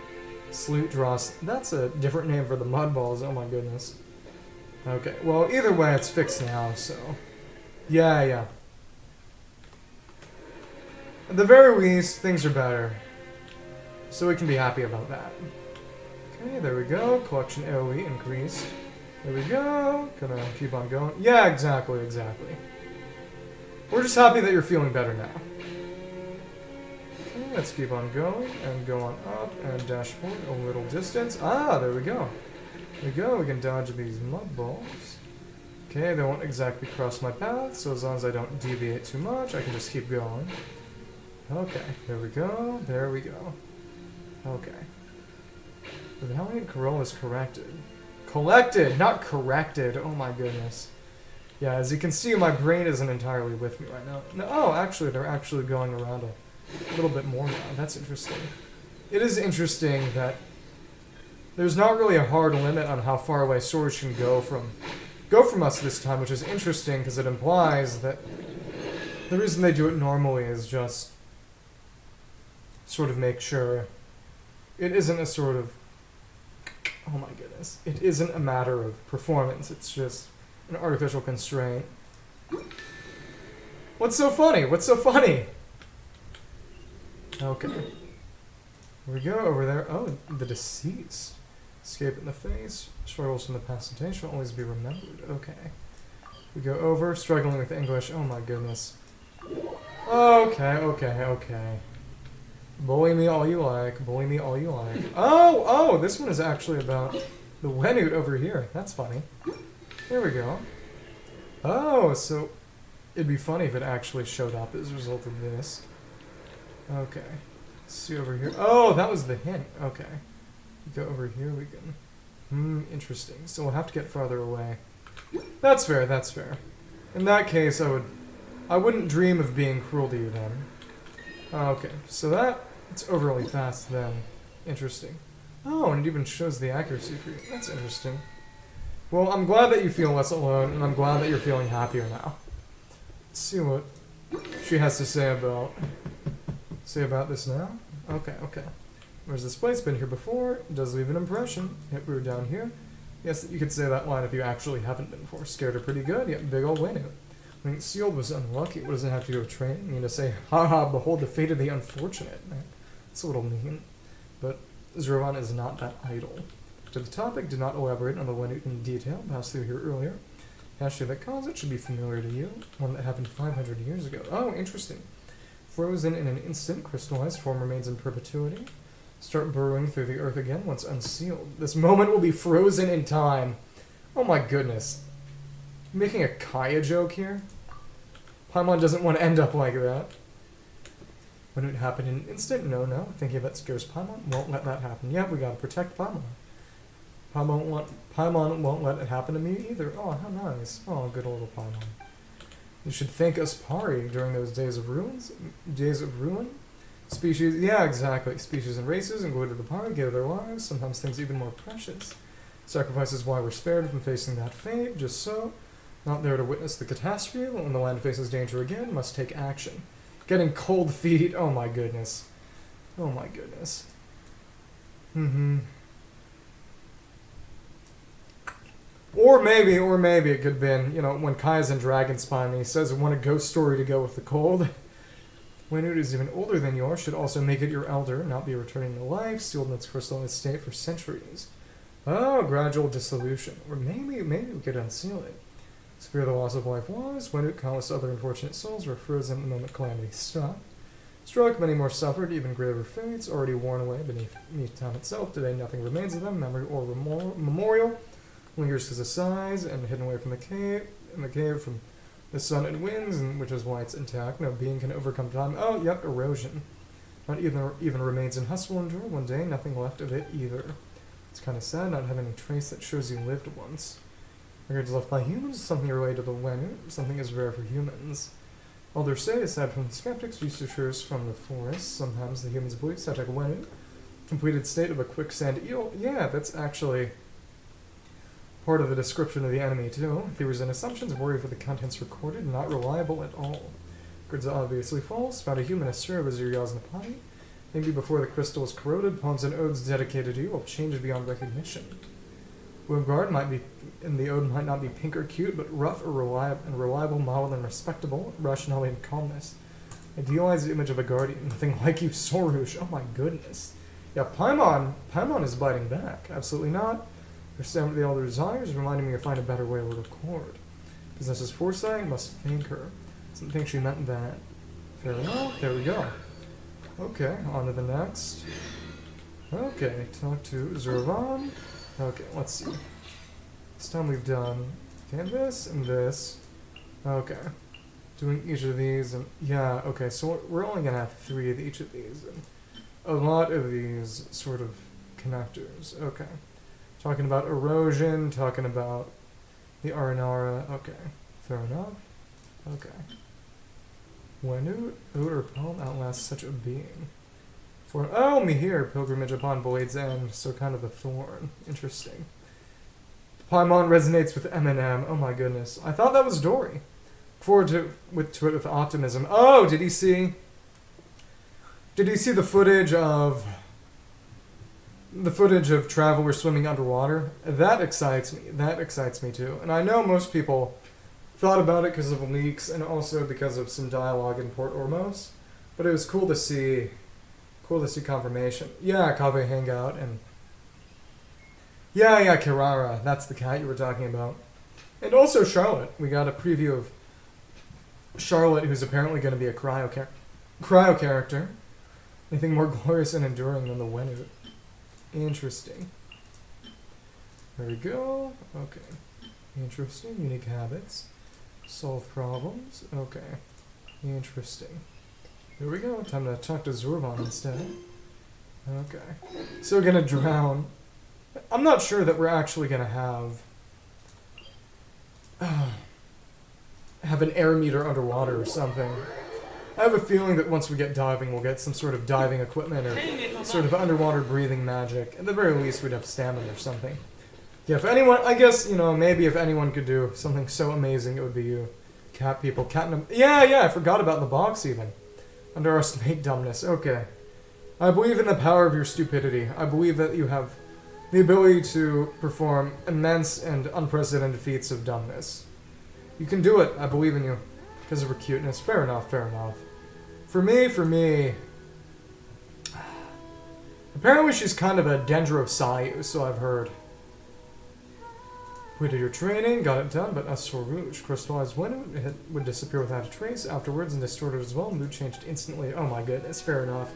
Sleet dross. That's a different name for the mud balls. Oh my goodness. Okay. Well, either way, it's fixed now. So, yeah. At the very least, things are better. So we can be happy about that. Okay, there we go. Collection AOE increased. There we go. Gonna keep on going. Yeah, exactly. We're just happy that you're feeling better now. Okay, let's keep on going and go on up and dashboard a little distance. Ah, there we go. There we go. We can dodge these mud balls. Okay, they won't exactly cross my path, so as long as I don't deviate too much, I can just keep going. Okay, there we go. Okay. The valiant Corolla is corrected. Collected, not corrected. Oh my goodness. Yeah, as you can see, my brain isn't entirely with me right now. No, oh, actually, they're actually going around a little bit more now. That's interesting. It is interesting that there's not really a hard limit on how far away Sorush can go from us this time, which is interesting because it implies that The reason they do it normally is just sort of make sure it isn't a sort of, oh my goodness, it isn't a matter of performance, it's just an artificial constraint. What's so funny? What's so funny? Okay. Here we go, over there. Oh, the deceased. Escape in the face. Struggles from the past and day shall always be remembered. Okay. We go over, struggling with English. Oh my goodness. Okay. Bully me all you like. Bully me all you like. Oh, this one is actually about the Wenut over here. That's funny. There we go. Oh, so it'd be funny if it actually showed up as a result of this. Okay. Let's see over here. Oh, that was the hint. Okay. We go over here, we can... interesting. So we'll have to get farther away. That's fair, that's fair. In that case, I wouldn't dream of being cruel to you then. Okay, so it's overly fast then. Interesting. Oh, and it even shows the accuracy for you. That's interesting. Well, I'm glad that you feel less alone, and I'm glad that you're feeling happier now. Let's see what she has to say about this now. Okay. Where's this place? Been here before. It does leave an impression. Yep, we were down here. Yes, you could say that line if you actually haven't been before. Scared her pretty good. Yep, big old Wenut. I mean, sealed was unlucky. What does it have to do with training? You need to say, haha, behold the fate of the unfortunate. It's a little mean. But Zervan is not that idle. To the topic, did not elaborate on the Wenut in detail, passed through here earlier. The history that caused it should be familiar to you. One that happened 500 years ago. Oh, interesting. Frozen in an instant, crystallized, form remains in perpetuity. Start burrowing through the earth again once unsealed. This moment will be frozen in time. Oh my goodness. You're making a Kaya joke here? Paimon doesn't want to end up like that. When it happened in an instant? No. Thinking that scares Paimon? Won't let that happen. Yeah, we gotta protect Paimon. Paimon won't let it happen to me either. Oh, how nice. Oh, good little Paimon. You should thank us Pari during those days of ruin. Species, yeah, exactly. Species and races and glue to the Pari gave their lives, sometimes things even more precious. Sacrifice is why we're spared from facing that fate, just so. Not there to witness the catastrophe, but when the land faces danger again, must take action. Getting cold feet, oh my goodness. Oh my goodness. Or maybe it could have been, when Kai's in Dragon Spine, he says, want a ghost story to go with the cold. Wenut is even older than yours, should also make it your elder, not be returning to life, sealed in its crystalline state for centuries. Oh, gradual dissolution. Or maybe we could unseal it. Spare the loss of life was, Wenut, countless other unfortunate souls were frozen the moment calamity struck, many more suffered, even graver fates, already worn away beneath time itself. Today nothing remains of them, memory or memorial. Lingers as a size, and hidden away from the cave from the sun and winds, and which is why it's intact. No being can overcome time. Oh, yep, erosion. Not even remains in husk will endure. One day, nothing left of it either. It's kind of sad not having any trace that shows you lived once. Records left by humans, something related to the Wenut, something as rare for humans. Elders say, aside from the skeptics, researchers from the forest, sometimes the humans believe such like Wenut, completed state of a quicksand eel. Yeah, that's actually part of the description of the enemy, too. Theories and assumptions, worry for the contents recorded, not reliable at all. Records are obviously false, found a human as sure as Uriel's in the body. Maybe before the crystal is corroded, poems and odes dedicated to you will change beyond recognition. Woundguard might be, and the ode might not be pink or cute, but rough or reliable, mild and respectable, rationality and calmness. Idealize the image of a guardian, nothing like you, Sorush. Oh my goodness. Yeah, Paimon is biting back. Absolutely not. Understand what the elder desires, reminding me to find a better way to record. Possesses foresight, must thank her. Doesn't think she meant that. Fair enough, there we go. Okay, on to the next. Okay, talk to Zervan. Okay, let's see. This time we've done this and this. Okay. Doing each of these and yeah, okay, so we're only gonna have 3 of each of these and a lot of these sort of connectors. Okay. Talking about erosion, talking about the Aranara. Okay. Fair enough. Okay. Wenut, ode or poem outlasts such a being. For oh, me here, pilgrimage upon Blade's End, so kind of a thorn. Interesting. Paimon resonates with Eminem. Oh my goodness. I thought that was Dory. Forward to it with optimism. Oh, did he see? Did he see the footage of travelers swimming underwater? That excites me. That excites me too. And I know most people thought about it because of leaks and also because of some dialogue in Port Ormos, but it was cool to see. Cool to see confirmation. Yeah, Kave Hangout and yeah, Kirara. That's the cat you were talking about. And also Charlotte. We got a preview of Charlotte, who's apparently going to be a cryo character. Anything more glorious and enduring than the Wenu. Interesting. There we go. Okay. Interesting. Unique habits. Solve problems. Okay. Interesting. There we go. Time to talk to Zurvan instead. Okay. So we're gonna drown. I'm not sure that we're actually gonna have an air meter underwater or something. I have a feeling that once we get diving, we'll get some sort of diving equipment or sort of underwater breathing magic. At the very least, we'd have stamina or something. Yeah, if anyone, I guess, maybe if anyone could do something so amazing, it would be you. Cat people. Yeah, I forgot about the box even. Underestimate dumbness. Okay. I believe in the power of your stupidity. I believe that you have the ability to perform immense and unprecedented feats of dumbness. You can do it. I believe in you. Because of her cuteness. Fair enough, fair enough. For me... Apparently she's kind of a Dendrosayu, so I've heard. We did your training, got it done, but a Sorush, crystallized when it would disappear without a trace. Afterwards, and distorted as well, mood changed instantly. Oh my goodness, fair enough.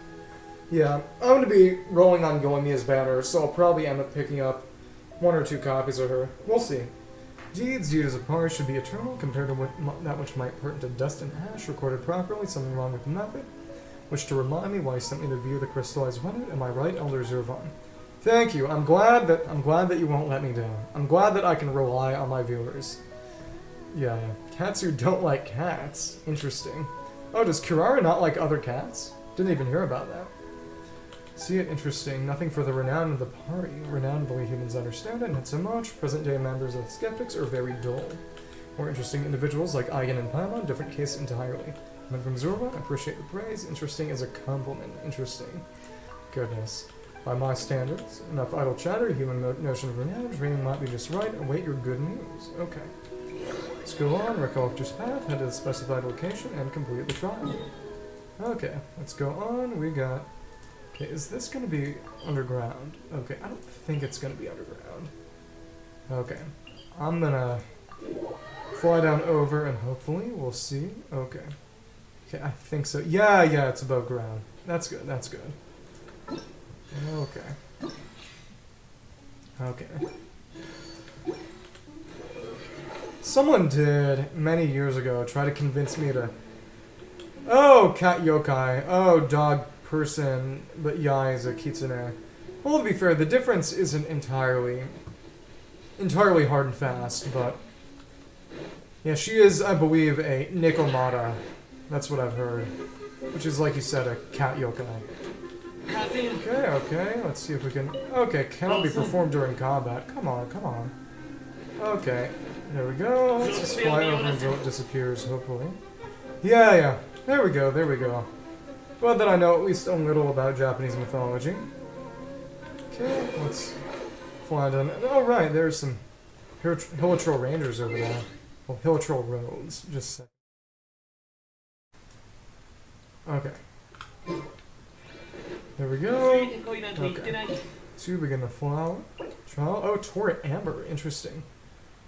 Yeah, I'm going to be rolling on Golemia's banner, so I'll probably end up picking up 1 or 2 copies of her. We'll see. Deeds viewed as a par should be eternal, compared to that which might put into dust and ash, recorded properly, something wrong with the method. Which to remind me why you sent me to view the crystallized when. Am I right, Elder Zurvan? Thank you. I'm glad that you won't let me down. I'm glad that I can rely on my viewers. Yeah. Cats who don't like cats. Interesting. Oh, does Kirara not like other cats? Didn't even hear about that. See it interesting. Nothing for the renown of the party. Renowned the way humans understand it, not so much. Present-day members of the skeptics are very dull. More interesting individuals like Eigen and Paimon, different case entirely. Coming from Zorba, I appreciate the praise. Interesting is a compliment. Interesting. Goodness. By my standards, enough idle chatter, human notion of renown, dreaming might be just right, await your good news. Okay. Let's go on, recollect your path, head to the specified location, and complete the trial. Okay, let's go on, we got... Okay, is this gonna be underground? Okay, I don't think it's gonna be underground. Okay. I'm gonna fly down over and hopefully we'll see. Okay. Okay, I think so. Yeah, it's above ground. That's good, that's good. Okay. Okay. Someone did, many years ago, try to convince me to... Oh, cat yokai. Oh, dog person, but yai is a kitsune. Well, to be fair, the difference isn't entirely hard and fast, but... Yeah, she is, I believe, a Nikomata. That's what I've heard. Which is, like you said, a cat yokai. Okay, let's see if we can... Okay, cannot be performed during combat. Come on. Okay, there we go. Let's just fly over until it disappears, hopefully. Yeah, there we go. Glad that I know at least a little about Japanese mythology. Okay, let's fly down... Oh, right, there's some Hilitrol Rangers over there. Well, Hilitrol Roads, just a second. Okay. There we go. Okay. To begin the flower. Trial. Oh, Torrent Amber. Interesting.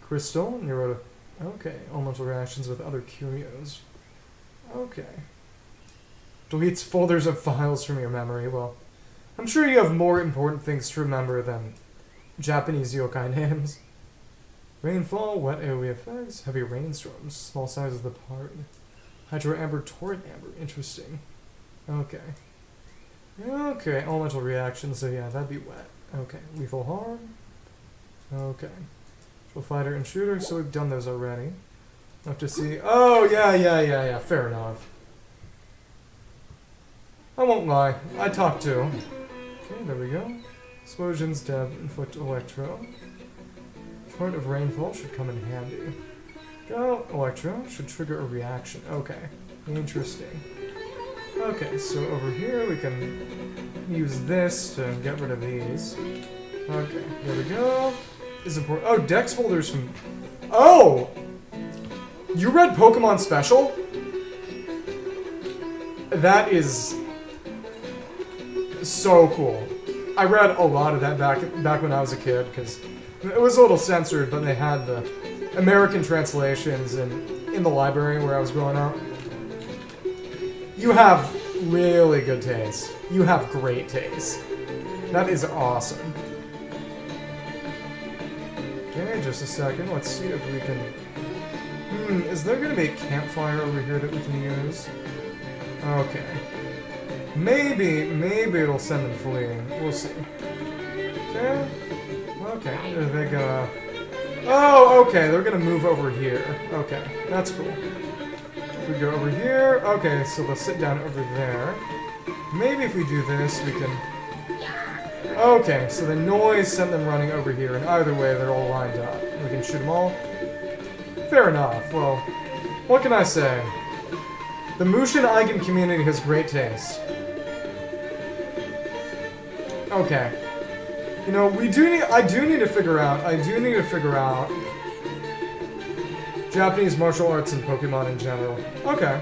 Crystal. Neuro. Okay. Elemental reactions with other curios. Okay. Deletes folders of files from your memory. Well, I'm sure you have more important things to remember than Japanese yokai names. Rainfall, wet AoE effects, heavy rainstorms, small size of the part. Hydro Amber, Torrent Amber. Interesting. Okay. Okay, elemental reactions, so yeah, that'd be wet. Okay, lethal harm. Okay. Fighter and shooter, so we've done those already. We'll have to see. Oh, yeah, fair enough. I won't lie, I talked to. Okay, there we go. Explosions, dev, inflict electro. Torrent of rainfall should come in handy. Go. Electro should trigger a reaction. Okay. Interesting. Okay, so over here we can use this to get rid of these. Okay, there we go. Is important. Oh, Dex holders from... Oh! You read Pokemon Special? That is so cool. I read a lot of that back when I was a kid, because it was a little censored, but they had the American translations in the library where I was growing up. You have really good taste. You have great taste. That is awesome. Okay, just a second. Let's see if we can... is there going to be a campfire over here that we can use? Okay. Maybe it'll send them fleeing. We'll see. Okay. Okay, they're gonna... Oh, okay, they're gonna move over here. Okay, that's cool. If we go over here... Okay, so they'll sit down over there. Maybe if we do this, we can... Okay, so the noise sent them running over here, and either way, they're all lined up. We can shoot them all. Fair enough. Well, what can I say? The Mushin Eigen community has great taste. Okay. You know, I do need to figure out Japanese martial arts and Pokemon in general. Okay.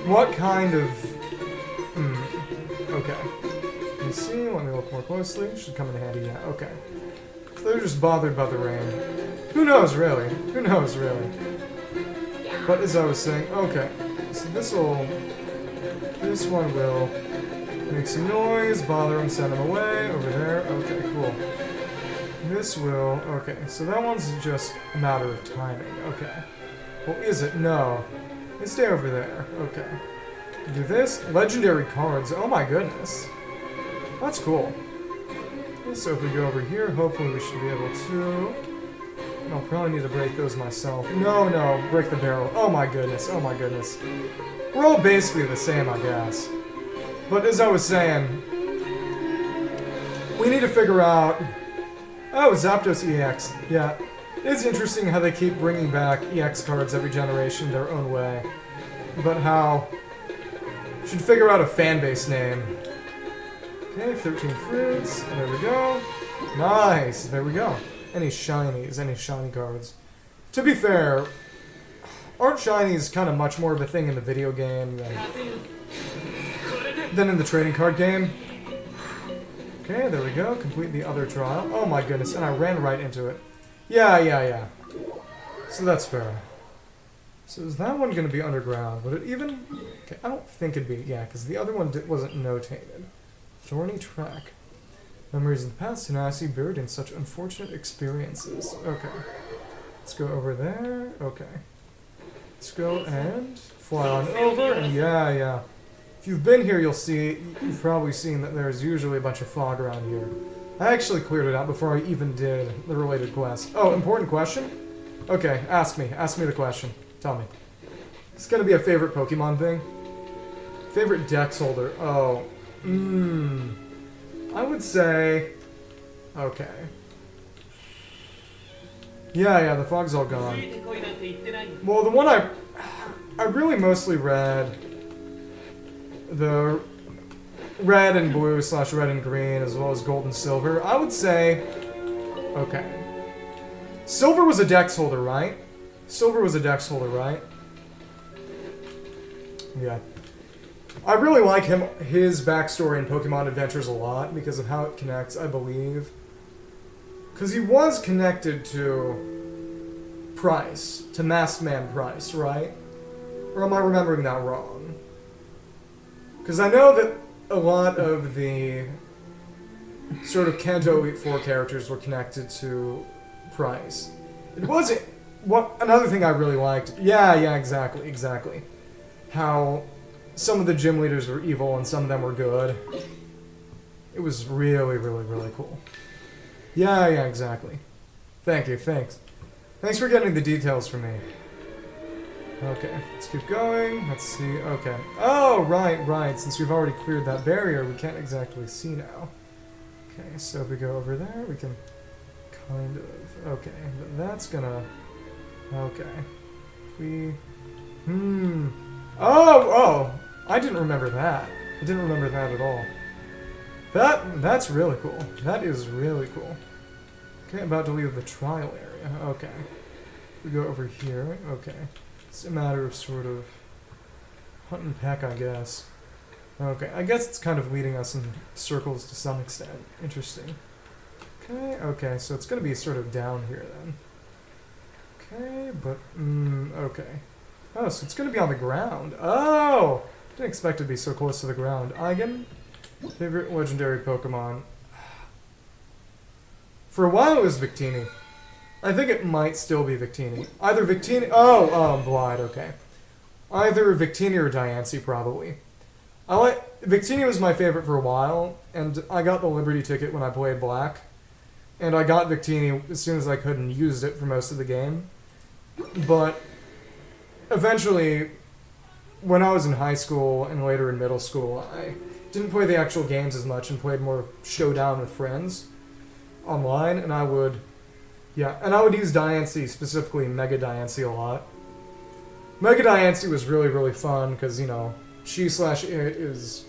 What kind of... Okay. Let's see, let me look more closely. Should come in handy, yeah, okay. So they're just bothered by the rain. Who knows, really? Who knows, really? But as I was saying, okay. So this one will make some noise, bother them, send them away, over there. Okay, cool. This will, okay, so that one's just a matter of timing, okay. Well, is it? No. They stay over there, okay. Do this, legendary cards, oh my goodness. That's cool. So if we go over here, hopefully we should be able to... I'll probably need to break those myself. No, break the barrel. Oh my goodness, oh my goodness. We're all basically the same, I guess. But as I was saying, we need to figure out... Oh, Zapdos EX. Yeah. It's interesting how they keep bringing back EX cards every generation their own way. But how... Should figure out a fanbase name. Okay, 13 fruits. There we go. Nice. There we go. Any shinies, any shiny cards. To be fair, aren't shinies kind of much more of a thing in the video game than in the trading card game? Okay, there we go. Complete the other trial. Oh my goodness, and I ran right into it. Yeah. So that's fair. So is that one going to be underground? Would it even... Okay, I don't think it'd be... Yeah, because the other one wasn't notated. Thorny track. Memories of the past, tenacity buried in such unfortunate experiences. Okay. Let's go over there. Okay. Let's go and fly on over. And yeah. If you've been here, you've probably seen that there's usually a bunch of fog around here. I actually cleared it out before I even did the related quest. Oh, important question? Okay, ask me. Ask me the question. Tell me. It's gonna be a favorite Pokemon thing. Favorite Dex holder. Oh. I would say... Okay. Yeah, the fog's all gone. Well, the one I really mostly read... The red and blue / red and green, as well as gold and silver. I would say... Okay. Silver was a Dex holder, right? Silver was a Dex holder, right? Yeah. I really like his backstory in Pokemon Adventures a lot because of how it connects, I believe. Because he was connected to Price, to Masked Man Price, right? Or am I remembering that wrong? Because I know that a lot of the sort of Kanto Elite Four characters were connected to Price. It wasn't... Another thing I really liked... Yeah, exactly. How... Some of the gym leaders were evil and some of them were good. It was really cool. Yeah, exactly. Thank you, thanks. Thanks for getting the details for me. Okay, let's keep going. Let's see, okay. Oh, right. Since we've already cleared that barrier, we can't exactly see now. Okay, so if we go over there, we can kind of... Okay, but that's gonna Okay. Oh! I didn't remember that. I didn't remember that at all. That's really cool. That is really cool. Okay, about to leave the trial area. Okay. We go over here. Okay. It's a matter of sort of hunt and peck, I guess. Okay, I guess it's kind of leading us in circles to some extent. Interesting. Okay, so it's going to be sort of down here then. Okay, but, okay. Oh, so it's going to be on the ground. Oh! Didn't expect it to be so close to the ground. Eigen? Favorite legendary Pokemon? For a while it was Victini. I think it might still be Victini. Either Victini... Oh, Blide, okay. Either Victini or Diancie, probably. Victini was my favorite for a while, and I got the Liberty ticket when I played Black. And I got Victini as soon as I could and used it for most of the game. But eventually, when I was in high school and later in middle school, I didn't play the actual games as much and played more Showdown with friends online, and I would use Diancie, specifically Mega Diancie, a lot. Mega Diancie was really, really fun because, you know, she/it is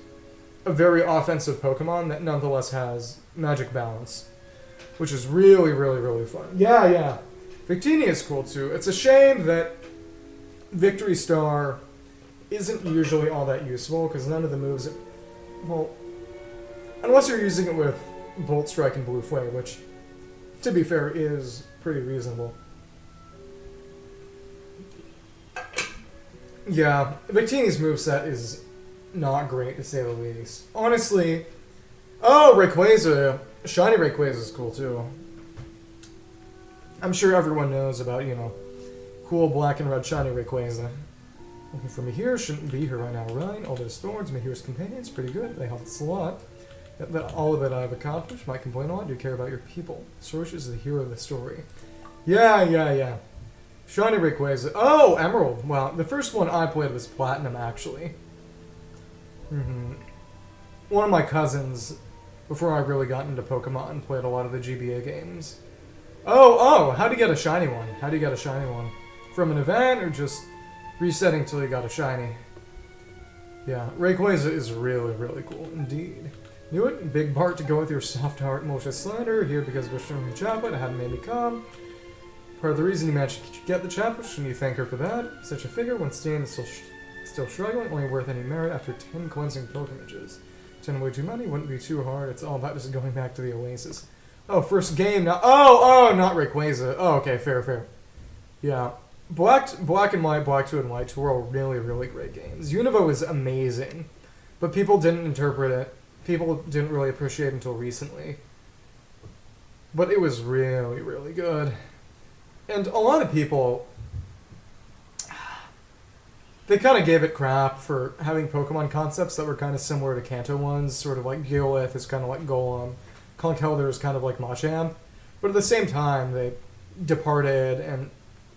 a very offensive Pokemon that nonetheless has magic balance, which is really, really, really fun. Yeah. Victini is cool too. It's a shame that Victory Star isn't usually all that useful because none of the moves, well, unless you're using it with Volt Strike and Blue Flare, which, to be fair, is pretty reasonable. Yeah, Victini's moveset is not great, to say the least. Honestly, Rayquaza. Shiny Rayquaza is cool, too. I'm sure everyone knows about, you know, cool black and red shiny Rayquaza. Looking for Mihir, shouldn't be here right now, right? All those thorns, Mihir's companions, pretty good. They help us a lot. All of it I've accomplished. Might complain a lot. Do care about your people. Sorush is the hero of the story. Yeah. Shiny Rayquaza. Oh, Emerald. Wow, the first one I played was Platinum, actually. One of my cousins, before I really got into Pokemon, played a lot of the GBA games. Oh, how do you get a shiny one? From an event, or just resetting till you got a shiny? Yeah, Rayquaza is really, really cool, indeed. Knew it. Big part to go with your soft heart, malicious slander. Here because of Wishing Chaplet, it hadn't made me come. Part of the reason you managed to get the chaplet, shouldn't you thank her for that? Such a figure, when Stan is still struggling, only worth any merit after 10 cleansing pilgrimages. 10 way too many, wouldn't be too hard. It's all about just going back to the Oasis. Oh, first game now. Oh, not Rayquaza. Oh, okay, fair. Yeah. Black and White, Black 2 and White 2 were all really, really great games. Unova was amazing, but people didn't interpret it. People didn't really appreciate it until recently. But it was really, really good. And a lot of people, they kind of gave it crap for having Pokemon concepts that were kind of similar to Kanto ones, sort of like Geolith is kind of like Golem, Conkeldurr is kind of like Machamp, but at the same time they departed, and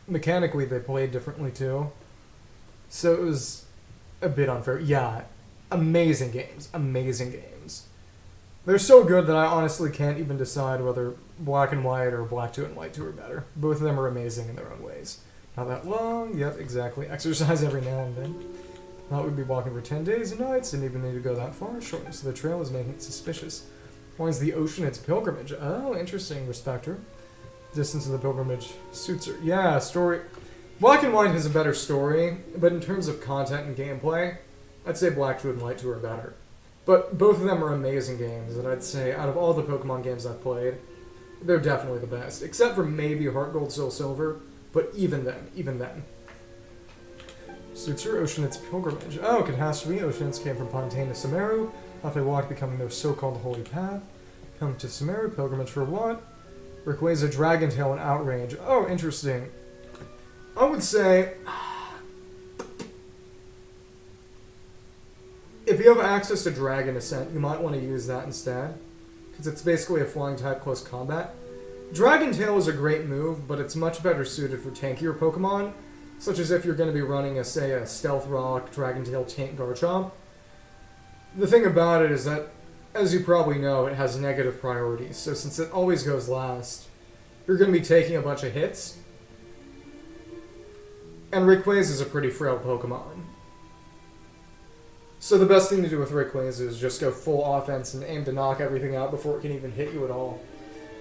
mechanically they played differently too. So it was a bit unfair. Yeah, amazing games. They're so good that I honestly can't even decide whether Black and White or Black 2 and White 2 are better. Both of them are amazing in their own ways. Not that long, yep, exactly. Exercise every now and then. Thought we'd be walking for 10 days and nights, didn't even need to go that far. Shortness of the trail is making it suspicious. Why is the ocean its pilgrimage? Oh, interesting, Respector. Distance of the pilgrimage suits her. Yeah, story. Black and White has a better story, but in terms of content and gameplay, I'd say Black 2 and White 2 are better. But both of them are amazing games, and I'd say out of all the Pokemon games I've played, they're definitely the best. Except for maybe Heart Gold, Soul Silver, but even then. Suits her, Ocean its pilgrimage. Oh, catastrophe. Oceans came from Fontaine to Sumeru. Off they walked, becoming their so-called holy path. Come to Sumeru, pilgrimage for what? Rayquaza, Dragon Tail, and Outrage. Oh, interesting. I would say, if you have access to Dragon Ascent, you might want to use that instead, because it's basically a flying type close combat. Dragon Tail is a great move, but it's much better suited for tankier Pokemon, such as if you're going to be running a Stealth Rock, Dragon Tail, Tank Garchomp. The thing about it is that, as you probably know, it has negative priorities, so since it always goes last, you're going to be taking a bunch of hits. And Rayquaza is a pretty frail Pokemon. So the best thing to do with Rayquaza is just go full offense and aim to knock everything out before it can even hit you at all.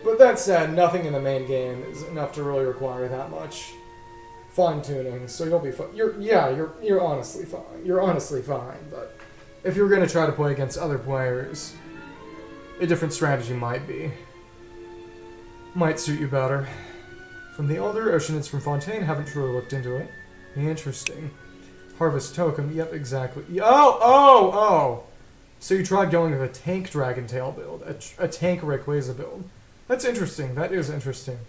But that said, nothing in the main game is enough to really require that much fine-tuning, so you'll be fine. You're honestly fine. You're honestly fine, but if you're going to try to play against other players, a different strategy might suit you better. From the Elder, Oceanids from Fontaine, haven't truly looked into it. Interesting. Harvest Token, yep, exactly. Oh! So you tried going with a tank Dragon Tail build, a tank Rayquaza build. That's interesting, that is interesting.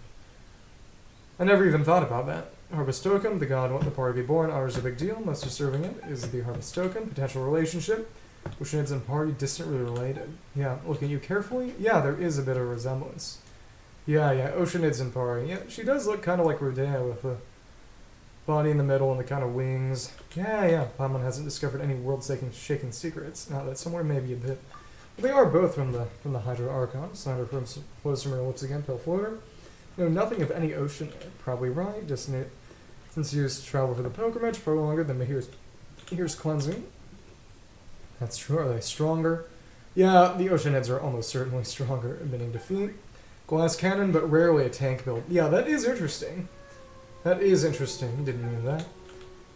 I never even thought about that. Harvest Token, the god want the party be born, ours a big deal, most deserving it is the Harvest Token, potential relationship. Oceanids and party distantly related. Yeah, looking at you carefully, yeah, there is a bit of a resemblance. Yeah, Oceanids and party. Yeah, she does look kind of like Rodea with the body in the middle and the kind of wings. Yeah, Paimon hasn't discovered any world-shaking secrets. Now that somewhere maybe a bit. But they are both from the Hydra Archon. Slander from Sumeru once again, Pale Floater. Know nothing of any ocean. Probably right. Distant since you used to travel for the pilgrimage for longer than Mahir's cleansing. That's true. Are they stronger? Yeah, the Oceanids are almost certainly stronger, admitting defeat. Glass cannon, but rarely a tank build. Yeah, that is interesting. That is interesting. Didn't mean that.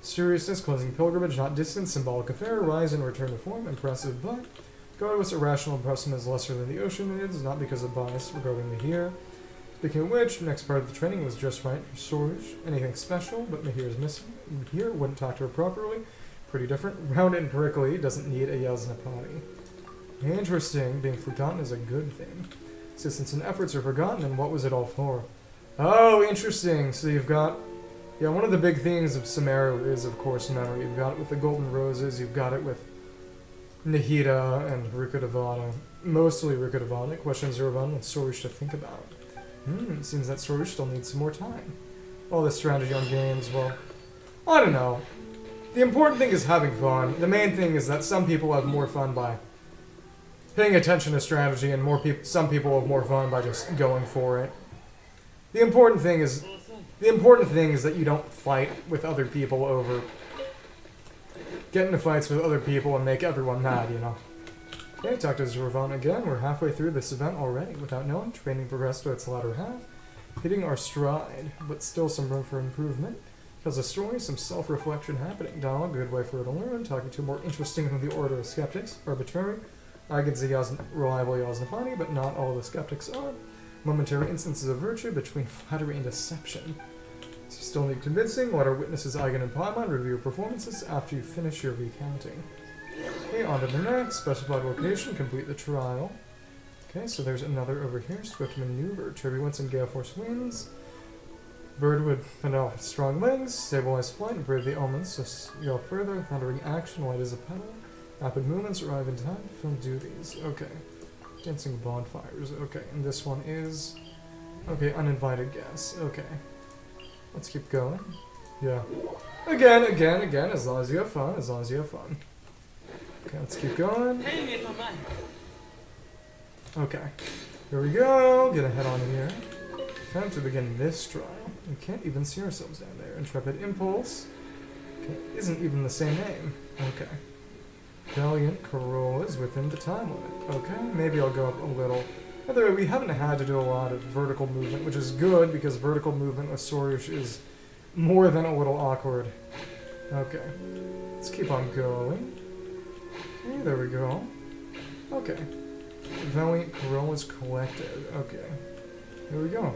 Seriousness, cleansing pilgrimage, not distance, symbolic affair, rise and return to form, impressive, but regardless, irrational impressment is lesser than the Oceanids, not because of bias regarding Mahir. Speaking of which, next part of the training was just right for Sorush. Anything special, but Mahir is missing. Mahir wouldn't talk to her properly. Pretty different. Round and prickly, doesn't need a Yasnapati. Interesting. Being forgotten is a good thing. Assistance and efforts are forgotten, then what was it all for? Oh, interesting. So you've got... Yeah, one of the big things of Sumeru is, of course, memory. You've got it with the Golden Roses, you've got it with Nahida and Rukkhadevata. Mostly Rukkhadevata. Questions are about with Sorush to think about. It seems that Sorush still needs some more time. All this strategy on games, well... I don't know. The important thing is having fun. The main thing is that some people have more fun by paying attention to strategy, and some people have more fun by just going for it. The important thing is that you don't fight with other people over... Get into fights with other people and make everyone mad, you know. Okay, talk to Zurvan again. We're halfway through this event already. Without knowing, training progressed to its latter half. Hitting our stride, but still some room for improvement. Tells a story, some self-reflection happening. Dialogue, good way for her to learn. Talking to more interesting than the Order of Skeptics. Arbitrary. Agin's a reliable Yasnapani, but not all the skeptics are. Momentary instances of virtue between flattery and deception. So you still need convincing. Let our witnesses Aigin and Paimon review your performances after you finish your recounting. Okay, on to the next. Specified location, complete the trial. Okay, so there's another over here. Swift maneuver. Turbulence and gale force winds. Birdwood Fennel, strong legs. Stabilize flight, improve the omens. So go further. Thundering action, light as a pedal. Rapid movements, arrive in time to film duties. Okay. Dancing bonfires. Okay, and this one is... Okay, uninvited guests. Okay. Let's keep going. Yeah. Again, as long as you have fun, Okay, let's keep going. Okay. Here we go. Get a head on here. Time to begin this trial. We can't even see ourselves down there. Intrepid Impulse. Okay, isn't even the same name. Okay. Valiant Corolla is within the time limit. Okay, maybe I'll go up a little. By the way, we haven't had to do a lot of vertical movement, which is good because vertical movement with Sorush is more than a little awkward. Okay, let's keep on going. Okay, there we go. Okay. Valiant Corolla's collected. Okay. Here we go.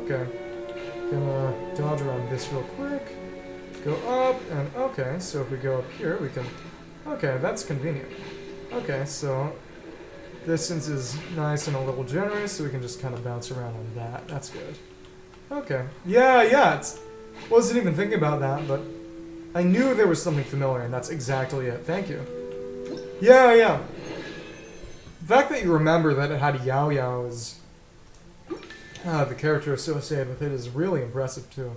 Okay. Gonna dodge around this real quick. Go up, and okay, so if we go up here, we can... Okay, that's convenient. Okay, so... Distance is nice and a little generous, so we can just kind of bounce around on that. That's good. Okay. Yeah, it's... Wasn't even thinking about that, but... I knew there was something familiar, and that's exactly it. Thank you. Yeah. The fact that you remember that it had Yao Yao is... the character associated with it is really impressive, too.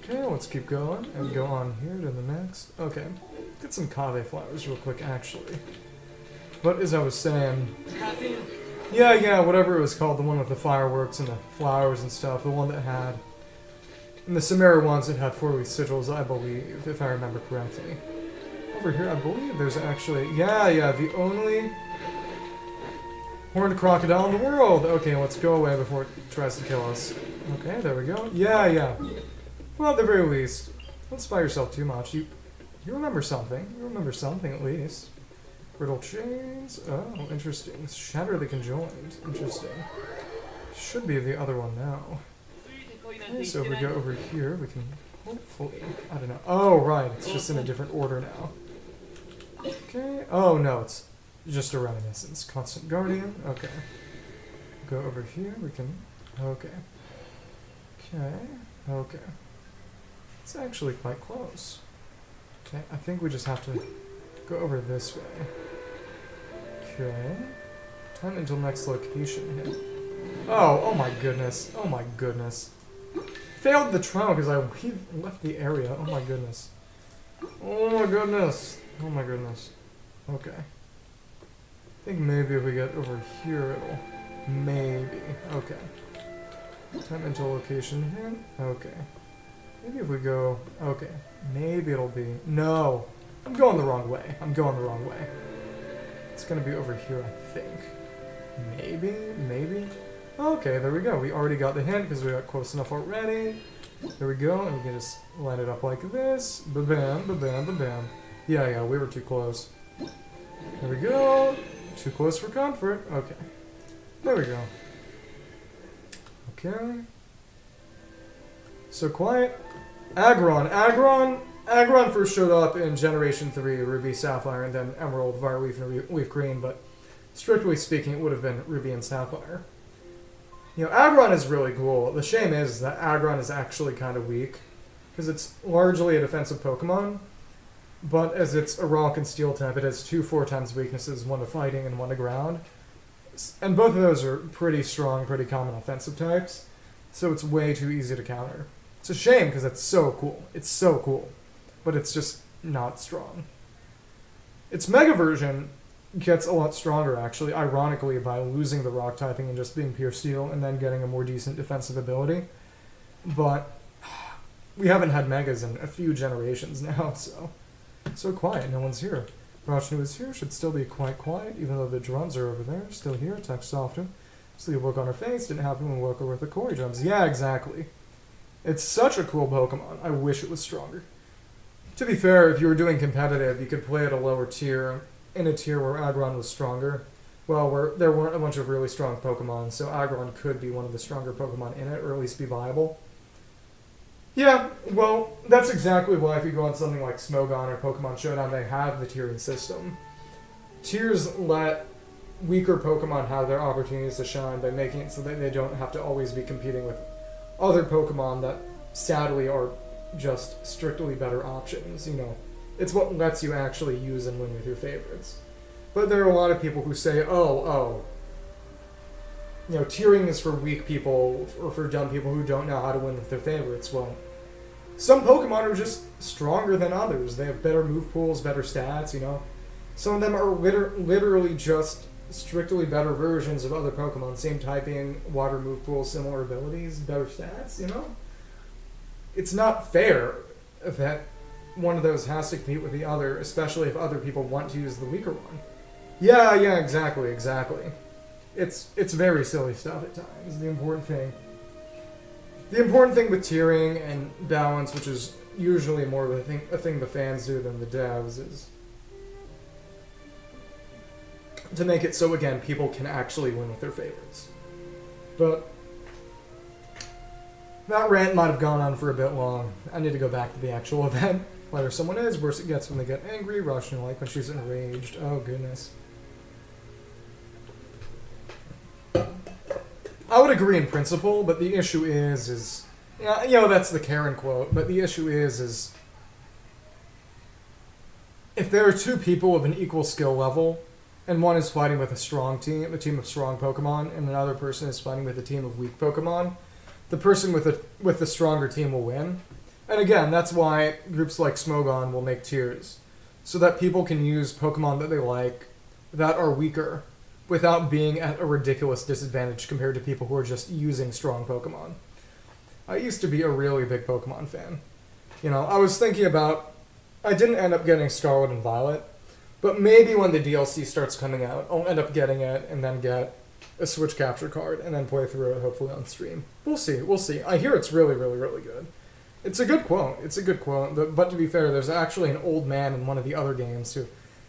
Okay, let's keep going, and go on here to the next. Okay, get some kave flowers real quick, actually. But as I was saying... Yeah, whatever it was called, the one with the fireworks and the flowers and stuff, the one that had In the Sumeru ones, it had 4 sigils, I believe, if I remember correctly. Over here, I believe there's actually... Yeah, the only horned crocodile in the world! Okay, let's go away before it tries to kill us. Okay, there we go. Yeah. Well, at the very least, don't spy yourself too much. You remember something. You remember something, at least. Brittle chains. Oh, interesting. Shatter the conjoined. Interesting. Should be the other one now. Okay, so if we go over here, we can hopefully... I don't know. Oh, right. It's just in a different order now. Okay. Oh, no. It's just a reminiscence. Constant Guardian. Okay. Go over here. We can... Okay. Okay. It's actually quite close. Okay. I think we just have to go over this way. Okay. Time until next location hit. Oh my goodness. Oh my goodness. Failed the trial because I left the area. Oh my goodness. Oh my goodness. Oh my goodness. Okay. I think maybe if we get over here it'll... Maybe. Okay. Time until location hit. Okay. Maybe if we go... Okay. Maybe it'll be... No! I'm going the wrong way. It's gonna be over here, I think. Maybe? Okay, there we go. We already got the hint because we got close enough already. There we go, and we can just line it up like this. Ba-bam, ba-bam, ba-bam. Yeah, we were too close. There we go. Too close for comfort. Okay. There we go. Okay. So quiet. Aggron first showed up in Generation 3, Ruby, Sapphire, and then Emerald, Fire, Leaf Green, but strictly speaking, it would have been Ruby and Sapphire. You know, Aggron is really cool. The shame is that Aggron is actually kind of weak, because it's largely a defensive Pokemon, but as it's a Rock and Steel type, it has 2 4x weaknesses, 1 to fighting and 1 to ground. And both of those are pretty strong, pretty common offensive types, so it's way too easy to counter. It's a shame, because it's so cool. But it's just not strong. Its Mega version gets a lot stronger, actually, ironically, by losing the Rock typing and just being pure Steel, and then getting a more decent defensive ability. But we haven't had Megas in a few generations now, so quiet, no one's here. Rachnu is here, should still be quite quiet, even though the drums are over there, still here, text softer. See a look on her face, didn't happen when we woke her with the Koi drums. Yeah, exactly. It's such a cool Pokemon, I wish it was stronger. To be fair, if you were doing competitive, you could play at a lower tier, in a tier where Aggron was stronger. Well, where there weren't a bunch of really strong Pokemon, so Aggron could be one of the stronger Pokemon in it, or at least be viable. Yeah, well, that's exactly why if you go on something like Smogon or Pokemon Showdown, they have the tiering system. Tiers let weaker Pokemon have their opportunities to shine by making it so that they don't have to always be competing with other Pokemon that, sadly, are just strictly better options, you know. It's what lets you actually use and win with your favorites. But there are a lot of people who say, you know, tiering is for weak people or for dumb people who don't know how to win with their favorites. Well, some Pokemon are just stronger than others. They have better move pools, better stats, you know. Some of them are literally just strictly better versions of other Pokemon. Same typing, water move pool, similar abilities, better stats, you know. It's not fair that one of those has to compete with the other, especially if other people want to use the weaker one. Yeah, exactly. It's very silly stuff at times. The important thing with tiering and balance, which is usually more of a thing the fans do than the devs, is to make it so, again, people can actually win with their favorites. But that rant might have gone on for a bit long. I need to go back to the actual event. Lighter someone is, worse it gets when they get angry, Russian like when she's enraged. Oh, goodness. I would agree in principle, but the issue is yeah, you know, that's the Karen quote, but the issue is if there are 2 people of an equal skill level, and one is fighting with a team of strong Pokemon, and another person is fighting with a team of weak Pokemon, the person with the stronger team will win. And again, that's why groups like Smogon will make tiers, so that people can use Pokemon that they like, that are weaker, without being at a ridiculous disadvantage compared to people who are just using strong Pokemon. I used to be a really big Pokemon fan. You know, I was thinking about... I didn't end up getting Scarlet and Violet, but maybe when the DLC starts coming out, I'll end up getting it and then get a Switch capture card and then play through it, hopefully on stream. We'll see. I hear it's really, really, really good. It's a good quote. But to be fair, there's actually an old man in one of the other games who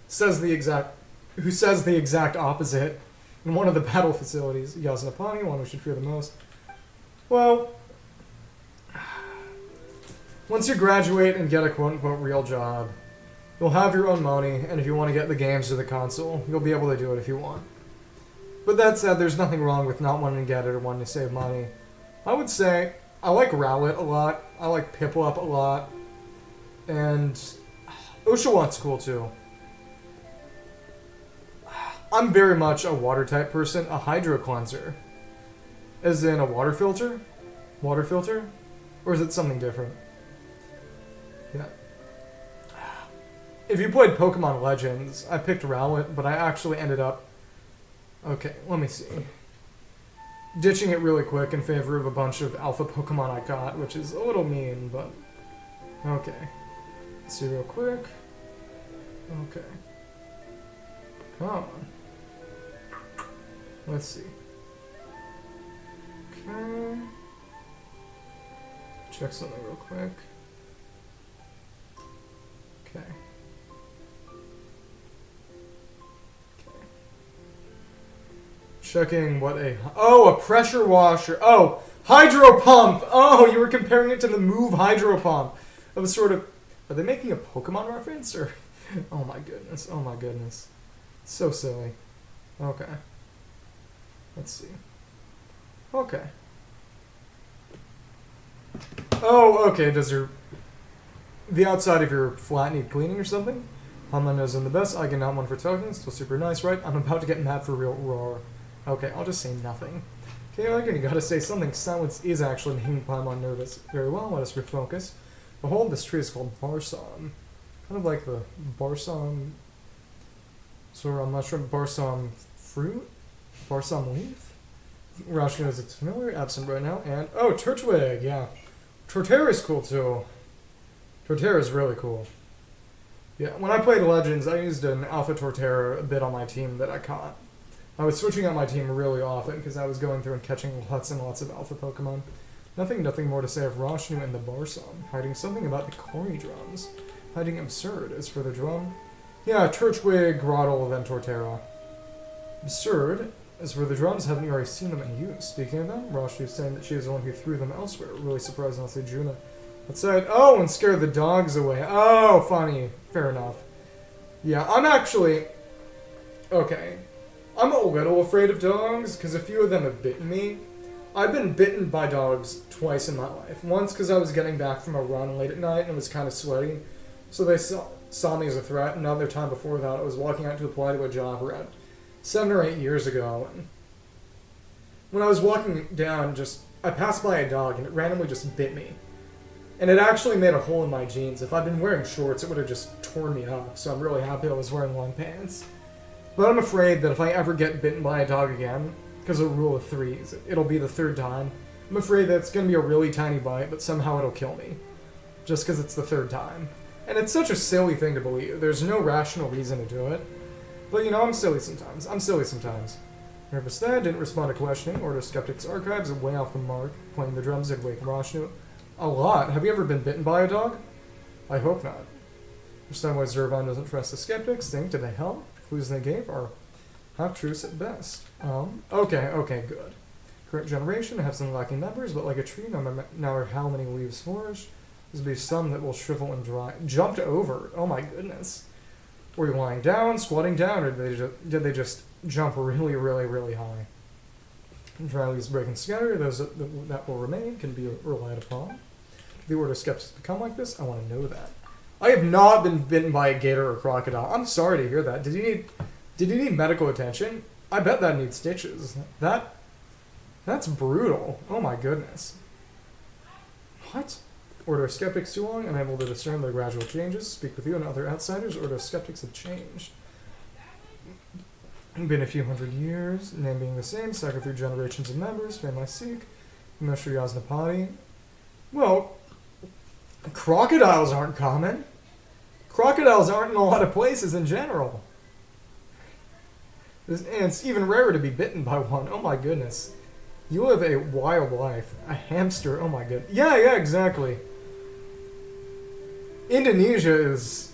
says the exact opposite in one of the battle facilities. Yasunapani, one we should fear the most. Well, once you graduate and get a quote-unquote real job, you'll have your own money, and if you want to get the games to the console, you'll be able to do it if you want. But that said, there's nothing wrong with not wanting to get it or wanting to save money. I would say I like Rowlet a lot, I like Piplup a lot, and Oshawott cool too. I'm very much a water-type person, a hydro cleanser. As in a water filter? Water filter? Or is it something different? Yeah. If you played Pokemon Legends, I picked Rowlet, but I actually ended up... Okay, let me see. Ditching it really quick in favor of a bunch of alpha Pokemon I got, which is a little mean, but... Okay. Let's see real quick. Okay. Come on. Let's see. Okay. Check something real quick. Okay. Checking what a... Oh, a pressure washer. Oh, hydro pump. Oh, you were comparing it to the move hydro pump. It was sort of... Are they making a Pokemon reference? Or... Oh my goodness. Oh my goodness. So silly. Okay. Let's see. Okay. Oh, okay. Does your... The outside of your flat need cleaning or something? Honma knows I'm the best. I get not one for tokens. Still super nice, right? I'm about to get mad for real roar. Okay, I'll just say nothing. Okay, Argon, you gotta say something. Silence is actually making Paimon nervous. Very well, let us refocus. Behold, this tree is called Barsom. Kind of like the Barsom... Sort of mushroom. Barsom fruit? Barsom leaf? Roush knows it's familiar, absent right now, and... Oh, Turtwig, yeah. Torterra is cool, too. Torterra is really cool. Yeah, when I played Legends, I used an Alpha Torterra a bit on my team that I caught. I was switching out my team really often because I was going through and catching lots and lots of alpha Pokemon. Nothing more to say of Roshnu and the Barsom, hiding something about the Corny drums. Hiding absurd. As for the drum... Yeah, Turtwig, Groddle, then Torterra. Absurd. As for the drums, haven't you already seen them in use? Speaking of them, Roshnu saying that she is the one who threw them elsewhere. Really surprised not to say Juna. Outside, oh, and scared the dogs away. Oh, funny. Fair enough. Yeah, I'm actually... Okay. I'm a little afraid of dogs, because a few of them have bitten me. I've been bitten by dogs twice in my life. Once because I was getting back from a run late at night and it was kind of sweaty, so they saw me as a threat. Another time before that, I was walking out to apply to a job around 7 or 8 years ago, and when I was walking down, I passed by a dog and it randomly just bit me. And it actually made a hole in my jeans. If I'd been wearing shorts, it would have just torn me up, so I'm really happy I was wearing long pants. But I'm afraid that if I ever get bitten by a dog again, because of rule of threes, it'll be the third time. I'm afraid that it's going to be a really tiny bite, but somehow it'll kill me. Just because it's the third time. And it's such a silly thing to believe. There's no rational reason to do it. But, you know, I'm silly sometimes. Nervousstead didn't respond to questioning. Order Skeptics Archives are way off the mark. Playing the drums did wake Roshnu a lot. Have you ever been bitten by a dog? I hope not. Understand why Zervon doesn't trust the skeptics. Think, did they help? Clues they gave are half-truths at best. Okay, good. Current generation have some lacking members, but like a tree, no matter how many leaves flourish, there'll be some that will shrivel and dry. Jumped over. Oh my goodness. Were you lying down, squatting down, or did they just jump really, really, really high? Dry leaves break and scatter. Those that will remain can be relied upon. If the Order of Skeptics become like this, I want to know that. I have not been bitten by a gator or crocodile. I'm sorry to hear that. Did you need medical attention? I bet that needs stitches. That's brutal. Oh my goodness. What? Order of Skeptics too long, unable to discern their gradual changes. Speak with you and other outsiders. Order of Skeptics have changed. Been a few hundred years, name being the same, cycle through generations of members, fame I seek. Meshri Yaznapati. Well, crocodiles aren't common. Crocodiles aren't in a lot of places in general. And it's even rarer to be bitten by one. Oh my goodness. You live a wild life. A hamster. Oh my goodness. Yeah, exactly. Indonesia is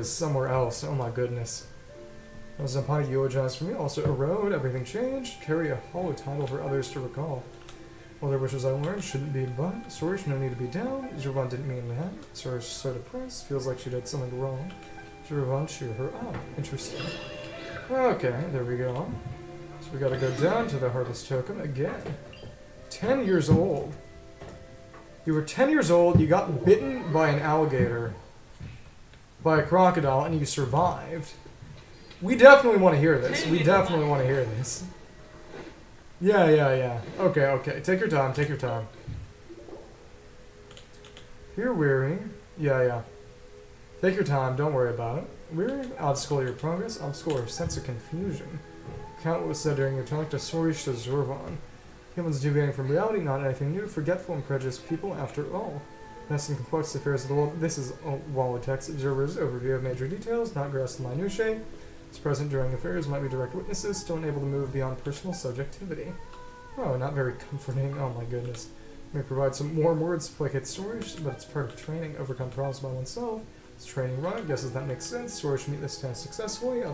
somewhere else. Oh my goodness. That was upon a eulogize for me. Also a road. Everything changed. Carry a hollow title for others to recall. All their wishes I learned shouldn't be but. Sorush, no need to be down. Zervan didn't mean that. Sorush so depressed. Feels like she did something wrong. Zervan cheer her up. Interesting. Okay, there we go. So we gotta go down to the harvest token again. 10 years old. You were 10 years old, you got bitten by an alligator, by a crocodile, and you survived. We definitely want to hear this. We definitely want to hear this. Yeah. Okay. Take your time, take your time. You're weary. Yeah. Take your time, don't worry about it. Weary? Obstacle your progress. Obstacle your sense of confusion. Count what was said during your talk to Sorush to Zervan. Humans deviating from reality, not anything new, forgetful and prejudiced people after all. Vast and complex affairs of the world. This is a wall of text. Observers, overview of major details, not grasp the minutiae. It's present during affairs, might be direct witnesses, still unable to move beyond personal subjectivity. Oh, not very comforting. Oh my goodness. May provide some warm words to placate Sorush, but it's part of training. Overcome problems by oneself. It's training run. Guesses that makes sense. Sorush meet this task successfully.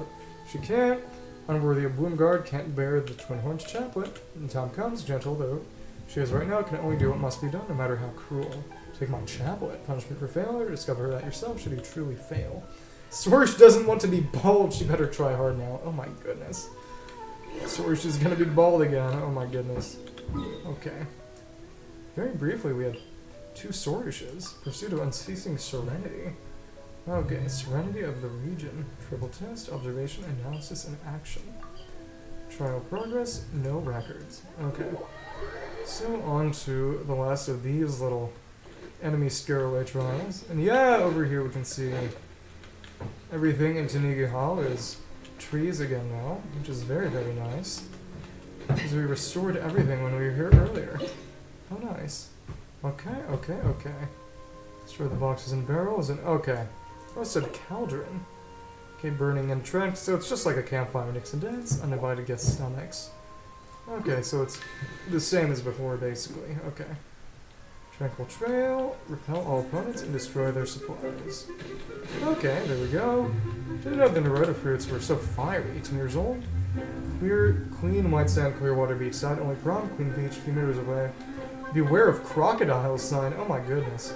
She can't. Unworthy of Bloomguard, can't bear the Twin Horns Chaplet. When time comes, gentle though she is right now, can only do what must be done, no matter how cruel. Take my chaplet. Punishment for failure. Discover that yourself should you truly fail. Sorush doesn't want to be bald. She better try hard now. Oh my goodness. Sorush is gonna be bald again. Oh my goodness. Okay. Very briefly, we had 2 Sorushes. Pursuit of unceasing serenity. Okay, serenity of the region. Triple test, observation, analysis, and action. Trial progress, no records. Okay. So on to the last of these little enemy scareaway trials. And yeah, over here we can see everything in Tanigi Hall is trees again now, which is very, very nice. Because we restored everything when we were here earlier. Oh, nice. Okay. Destroy the boxes and barrels and okay. Oh, it said cauldron. Okay, burning and trend. So it's just like a campfire, mix and dance, uninvited guest stomachs. Okay, so it's the same as before, basically. Okay. Tranquil trail, repel all opponents and destroy their supplies. Okay, there we go. Didn't know the Naruto fruits were so fiery. 18 years old. Clean white sand, clear water beachside. Only problem, clean beach, few meters away. Beware of crocodiles sign. Oh my goodness.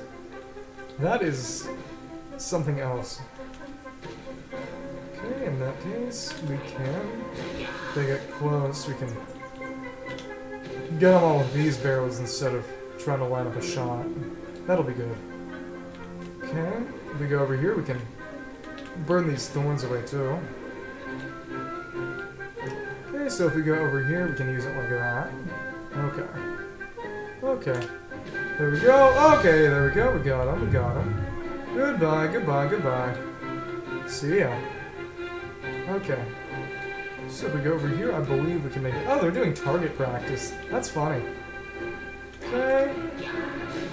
That is something else. Okay, in that case, we can, if they get close, we can get them all with these barrels instead of trying to line up a shot. That'll be good. Okay, if we go over here, we can burn these thorns away too. Okay, so if we go over here, we can use it like that. Okay. There we go. Okay, there we go. We got him. Goodbye. See ya. Okay. So if we go over here, I believe we can make it. Oh, they're doing target practice. That's funny. Okay.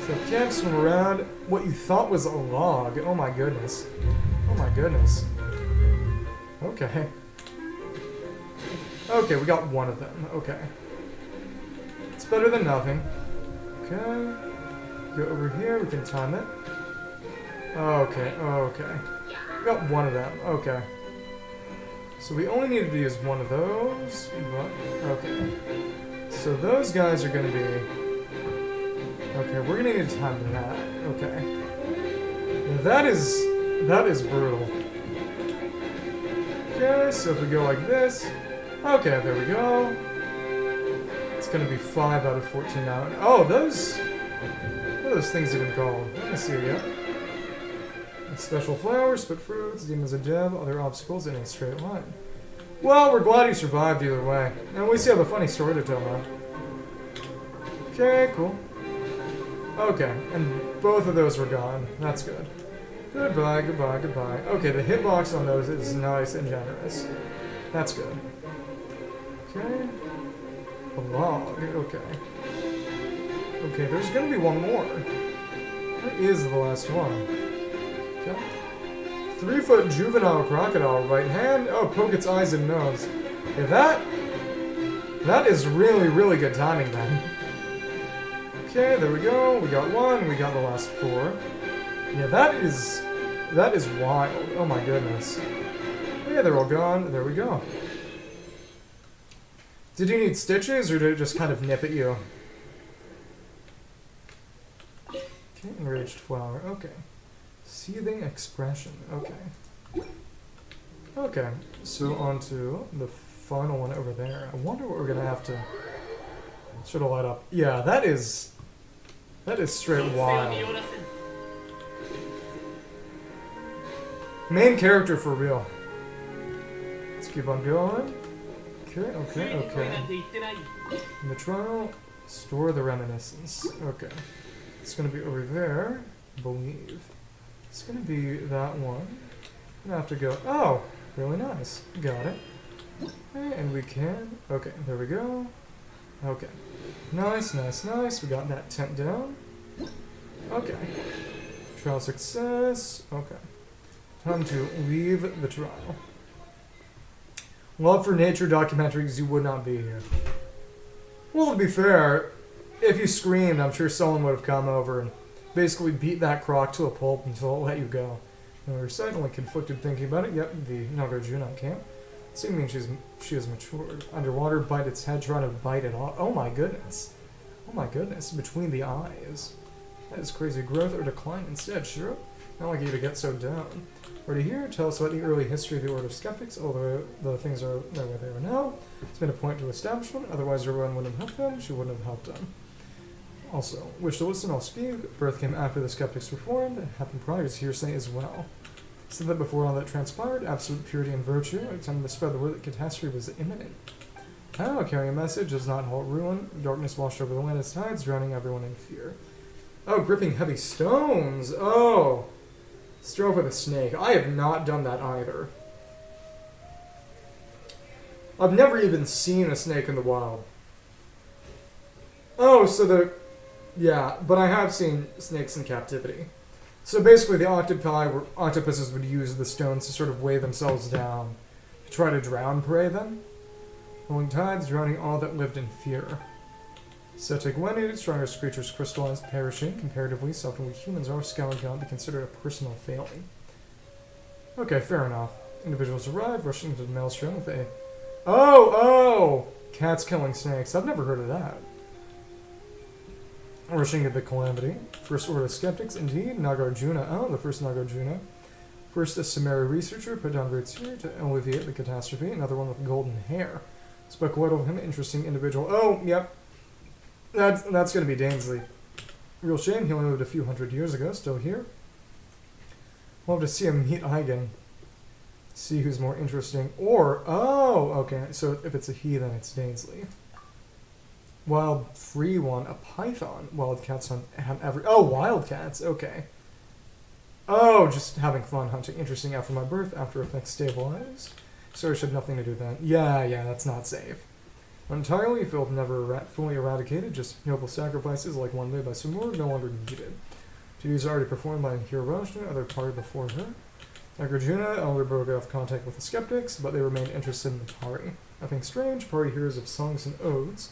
So camp, swim around. What you thought was a log. Oh my goodness. Okay. Okay, we got one of them. Okay. It's better than nothing. Okay. Go over here, we can time it. Okay. We got one of them. Okay. So we only needed to use one of those. But, okay. So those guys are going to be... Okay, we're going to need to time that. Okay. Now that is brutal. Okay, so if we go like this... Okay, there we go. It's going to be 5 out of 14 now. Oh, those... What are those things even called? Let me see again. Special flowers, spit fruits, demons of dev, other obstacles in a straight line. Well, we're glad you survived either way. And at least you have a funny story to tell now. Okay, cool. Okay, and both of those were gone. That's good. Goodbye. Okay, the hitbox on those is nice and generous. That's good. Okay. A log, okay. Okay, there's gonna be one more. Where is the last one? Okay. 3-foot juvenile crocodile, right hand. Oh, poke its eyes and nose. Okay, that is really, really good timing then. Okay, there we go. We got one. We got the last 4. Yeah, that is wild. Oh my goodness. Yeah, they're all gone. There we go. Did you need stitches, or did it just kind of nip at you? Okay, enraged flower. Okay. Seething expression. Okay. Okay, so on to the final one over there. I wonder what we're gonna have to sort of light up. Yeah, that is straight wild. Main character for real. Let's keep on going. Okay. In the trial, store the reminiscence. Okay. It's gonna be over there, I believe. It's gonna be that one. I'm gonna have to go. Oh, really nice. Got it. Okay, and we can. Okay, there we go. Okay. Nice. We got that tent down. Okay. Trial success. Okay. Time to leave the trial. Love for nature documentaries, you would not be here. Well, to be fair, if you screamed, I'm sure someone would have come over and basically beat that croc to a pulp until it let you go. And we were suddenly conflicted thinking about it. Yep, the Nagarjuna camp. Seeming she has matured. Underwater, bite its head, trying to bite it off. Oh my goodness. Oh my goodness, between the eyes. That is crazy. Growth or decline instead, sure. Not like you to get so down. Already here, tell us about the early history of the Order of Skeptics, although the things are the way they are now. It's been a point to establishment, otherwise everyone wouldn't have helped them, she wouldn't have helped them. Also, wish to listen, I'll speak. Birth came after the Skeptics were formed, it happened prior to hearsay as well. Said that before all that transpired, absolute purity and virtue, attempting to spread the word that catastrophe was imminent. Oh, carrying a message does not halt ruin. Darkness washed over the land as tides, drowning everyone in fear. Oh, gripping heavy stones! Oh! Stroke with a snake. I have not done that either. I've never even seen a snake in the wild. Oh, so yeah, but I have seen snakes in captivity. So basically the octopuses would use the stones to sort of weigh themselves down, to try to drown prey then. Rolling tides, drowning all that lived in fear. Setegwenu, strongest creatures crystallized, perishing. Comparatively, so often we humans are, scouring cannot be considered a personal failing. Okay, fair enough. Individuals arrive, rushing into the maelstrom with a... Oh! Cats killing snakes. I've never heard of that. Rushing into the calamity. First Order of Skeptics, indeed. Nagarjuna. Oh, the first Nagarjuna. First, a Sumeru researcher put down roots here to alleviate the catastrophe. Another one with golden hair. Spoke well of him, interesting individual. Oh, yep. That's going to be Dainsley. Real shame, he only lived a few hundred years ago, still here. Love to see him meet Eigen. See who's more interesting. Or, oh, okay, so if it's a he, then it's Dainsley. Wild free one, a python. Wildcats hunt every... Oh, wildcats, okay. Oh, just having fun hunting. Interesting after my birth, after effects stabilized. Sorush had nothing to do with that. Yeah, that's not safe. Entirely, felt never fully eradicated, just noble sacrifices like one made by Sumeru no longer needed. Duties already performed by Hiroshina, other party before her. Nagarjuna only broke off contact with the skeptics, but they remained interested in the party. Nothing strange, party heroes of songs and odes.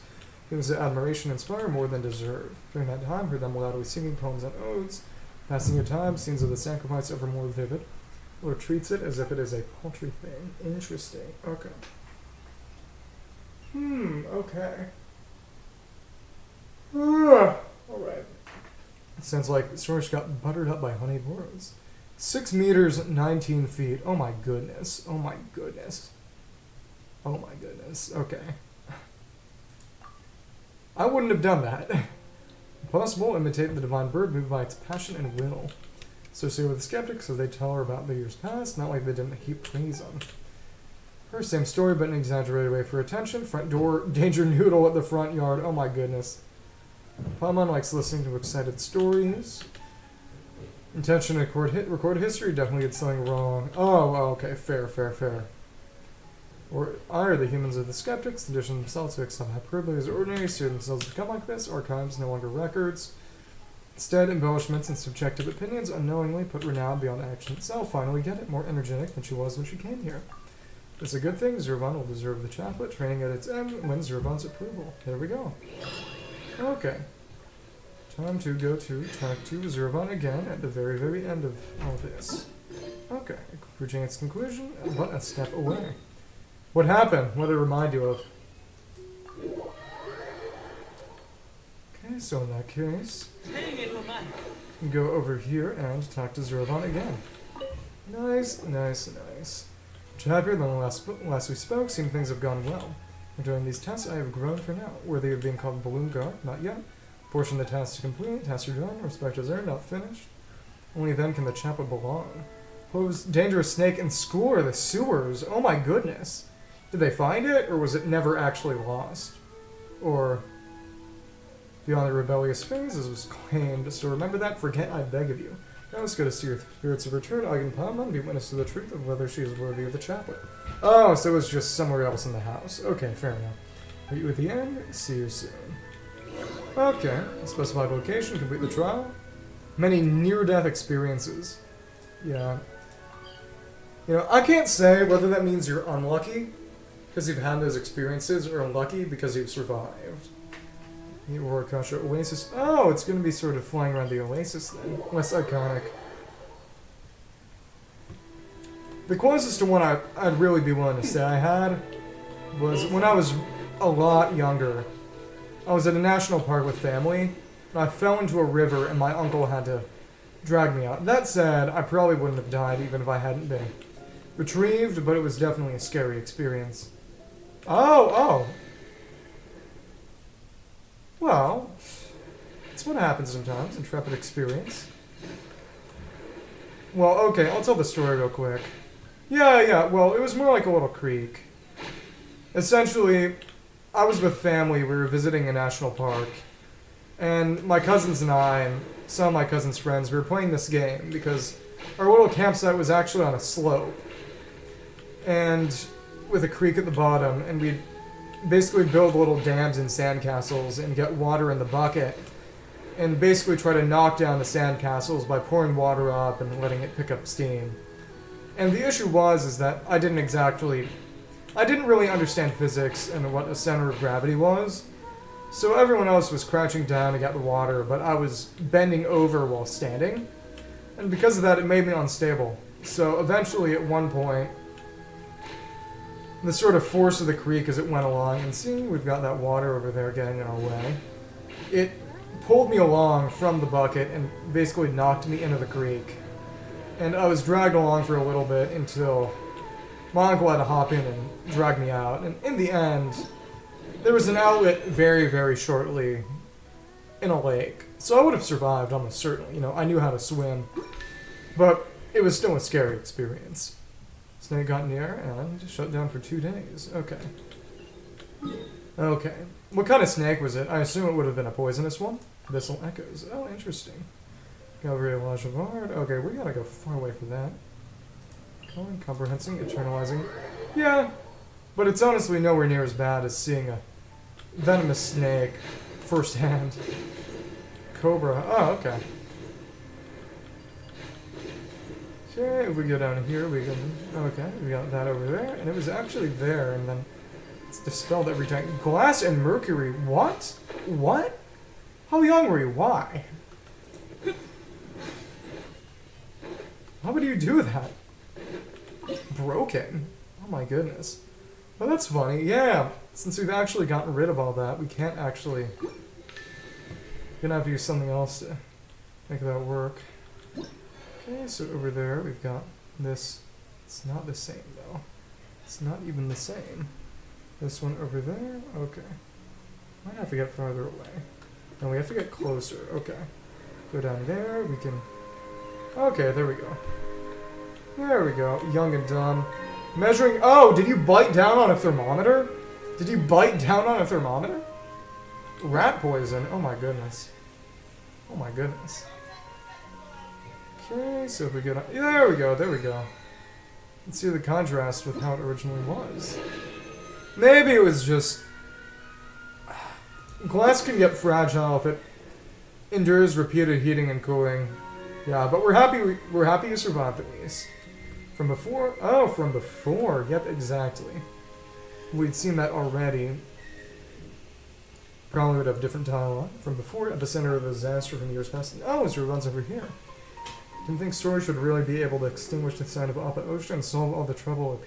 Things that admiration inspire more than deserve. During that time, heard them loudly singing poems and odes. Passing of time, scenes of the sacrifice ever more vivid. Or treats it as if it is a paltry thing. Interesting. Okay. Okay. Alright. It sounds like Sorush got buttered up by honey burrows. 6 meters, 19 feet. Oh my goodness. Oh my goodness. Oh my goodness. Okay. I wouldn't have done that. Impossible, imitate the divine bird moved by its passion and will. Associated with the skeptics as they tell her about the years past, not like they didn't heap praise on. Her same story, but an exaggerated way for attention. Front door, danger noodle at the front yard. Oh my goodness. Paimon likes listening to excited stories. Intention to record history, definitely did something wrong. Oh, okay, fair. Or are the humans are the skeptics, condition themselves to accept hyperbole as ordinary, steer themselves to become like this, archives no longer records. Instead, embellishments and subjective opinions unknowingly put renown beyond action itself. Finally get it, more energetic than she was when she came here. It's a good thing, Zurvan will deserve the chaplet. Training at its end wins Zurvan's approval. There we go. Okay. Time to go to talk to Zurvan again at the very, very end of all this. Okay, reaching its conclusion, but a step away. What happened? What did it remind you of? Okay, so in that case, go over here and talk to Zurvan again. Nice, nice, nice. Much happier than the last we spoke. Seems things have gone well. During these tests, I have grown for now. Worthy of being called Balloon Guard? Not yet. Portion of the task to complete. Tasks are done. Respect is earned. Not finished. Only then can the chapel belong. Pose dangerous snake and score the sewers. Oh my goodness. Did they find it, or was it never actually lost? Or beyond the rebellious phase, as was claimed. So remember that. Forget, I beg of you. Now let's go to see your spirits of return. I can Palma and be witness to the truth of whether she is worthy of the chaplet. Oh, so it was just somewhere else in the house. Okay, fair enough. Meet you at the end. See you soon. Okay, specified location. Complete the trial. Many near-death experiences. Yeah. You know, I can't say whether that means you're unlucky because you've had those experiences or lucky because you've survived. The Orikasha Oasis. Oh, it's going to be sort of flying around the Oasis then. Less iconic. The closest to one I'd really be willing to say I had was when I was a lot younger. I was at a national park with family, and I fell into a river and my uncle had to drag me out. That said, I probably wouldn't have died even if I hadn't been retrieved, but it was definitely a scary experience. Oh! Well, it's what happens sometimes, intrepid experience. Well, okay, I'll tell the story real quick. Yeah, well, it was more like a little creek. Essentially, I was with family, we were visiting a national park, and my cousins and I, and some of my cousins' friends, we were playing this game because our little campsite was actually on a slope, and with a creek at the bottom, and we'd basically build little dams and sandcastles and get water in the bucket and basically try to knock down the sandcastles by pouring water up and letting it pick up steam. And the issue is that I didn't really understand physics and what a center of gravity was. So everyone else was crouching down to get the water, but I was bending over while standing. And because of that, it made me unstable. So eventually, at one point, the sort of force of the creek as it went along, and see, we've got that water over there getting in our way. It pulled me along from the bucket and basically knocked me into the creek. And I was dragged along for a little bit until my uncle had to hop in and drag me out. And in the end, there was an outlet very, very shortly in a lake. So I would have survived almost certainly. You know, I knew how to swim. But it was still a scary experience. Snake got near and shut down for 2 days. Okay. What kind of snake was it? I assume it would have been a poisonous one. Abyssal Echoes. Oh, interesting. Gallery Lajavard. Okay, we gotta go far away from that. Calling, comprehensing, eternalizing. Yeah, but it's honestly nowhere near as bad as seeing a venomous snake firsthand. Cobra. Oh, okay. Okay, if we go down here, we can... Okay, we got that over there, and it was actually there, and then it's dispelled every time. Glass and mercury. What? What? How young were you? Why? How would you do that? Broken. Oh my goodness. Well, that's funny. Yeah, since we've actually gotten rid of all that, we can't actually... We're gonna have to use something else to make that work. Okay, so over there we've got this. It's not the same though. It's not even the same. This one over there? Okay. Might have to get farther away. No, we have to get closer. Okay. Go down there, we can... Okay, there we go. There we go. Young and dumb. Measuring... Oh, did you bite down on a thermometer? Did you bite down on a thermometer? Rat poison. Oh my goodness. Oh my goodness. Okay, so if we get... There we go, there we go. Let's see the contrast with how it originally was. Maybe it was just... Glass can get fragile if it endures repeated heating and cooling. Yeah, but we're happy you survived at least. From before? Oh, from before. Yep, exactly. We'd seen that already. Probably would have different dialogue. From before, at the center of the disaster from years past. Oh, it's your runs over here. Didn't think Sorush would really be able to extinguish the sign of Appa Osha and solve all the trouble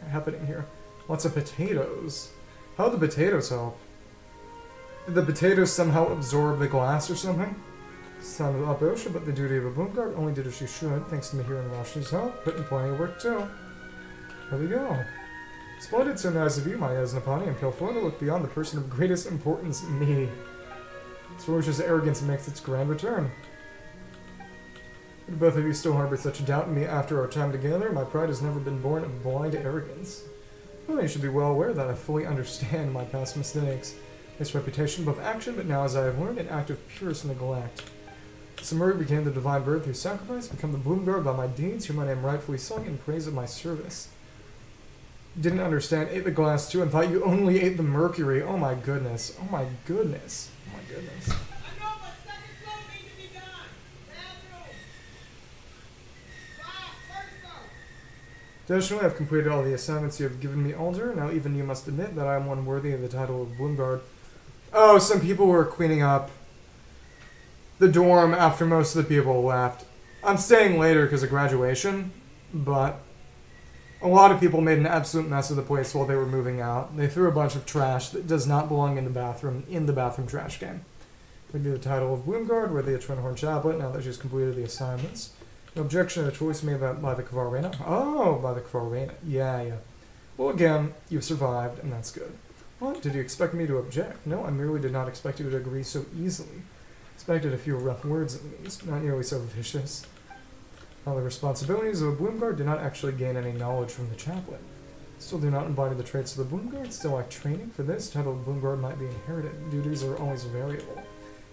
happening here. Lots of potatoes. How'd the potatoes help? Did the potatoes somehow absorb the glass or something? Sign of Appa Osha, but the duty of a boom guard only did as she should, thanks to Mihir and Rashni's help. Put in plenty of work too. There we go. Splendid, so nice of you, my Yasnapani and Pilfor, to look beyond the person of greatest importance, me. Sorush's arrogance makes its grand return. But both of you still harbor such doubt in me after our time together. My pride has never been born of blind arrogance. Well, you should be well aware that I fully understand my past mistakes. Its reputation both action, but now as I have learned, an act of purest neglect. Sumeru became the divine bird through sacrifice, become the bloom guard by my deeds, hear my name rightfully sung in praise of my service. Didn't understand, ate the glass too, and thought you only ate the mercury. Oh my goodness. Oh my goodness. Oh my goodness. Additionally, I've completed all the assignments you have given me, Alder. Now even you must admit that I am one worthy of the title of Bloomguard. Oh, some people were cleaning up the dorm after most of the people left. I'm staying later because of graduation, but a lot of people made an absolute mess of the place while they were moving out. They threw a bunch of trash that does not belong in the bathroom trash can. We do the title of Bloomguard, worthy of Twinhorn Chaplet, now that she's completed the assignments. No objection to the choice made by the Kvarrena. Oh, by the Kvarrena. Yeah. Well, again, you've survived, and that's good. What? Did you expect me to object? No, I merely did not expect you to agree so easily. Expected a few rough words at least, not nearly so vicious. While the responsibilities of a Bloomguard do not actually gain any knowledge from the chaplain. Still do not embody the traits of the Bloomguard, still like training for this. Title of Bloomguard might be inherited. Duties are always variable.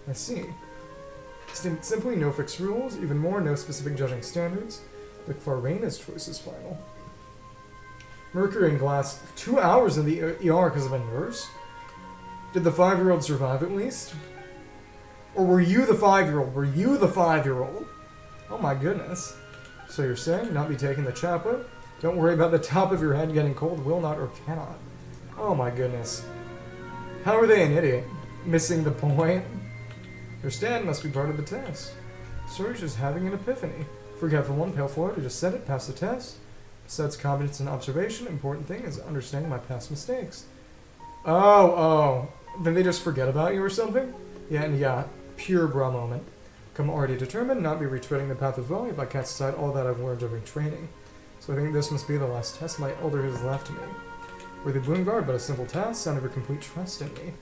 I see. Simply no fixed rules, even more no specific judging standards. The Kvarrena's choice is final. Mercury and glass, 2 hours in the ER because of a nurse? Did the 5-year-old survive at least? Or were you the 5-year-old? Were you the 5-year-old? Oh my goodness. So you're saying not be taking the chaplet? Don't worry about the top of your head getting cold, will not or cannot. Oh my goodness. How are they an idiot? Missing the point? Your stand must be part of the test. Sorush is having an epiphany. Forgetful one, pale forward, just said it, pass the test. Besides competence and observation, important thing is understanding my past mistakes. Oh. Did they just forget about you or something? Yeah, pure bra moment. Come already determined, not be retreading the path of value if I cast aside all that I've learned during training. So I think this must be the last test my elder has left me. Worthy Bloomguard, but a simple task, sign of your complete trust in me.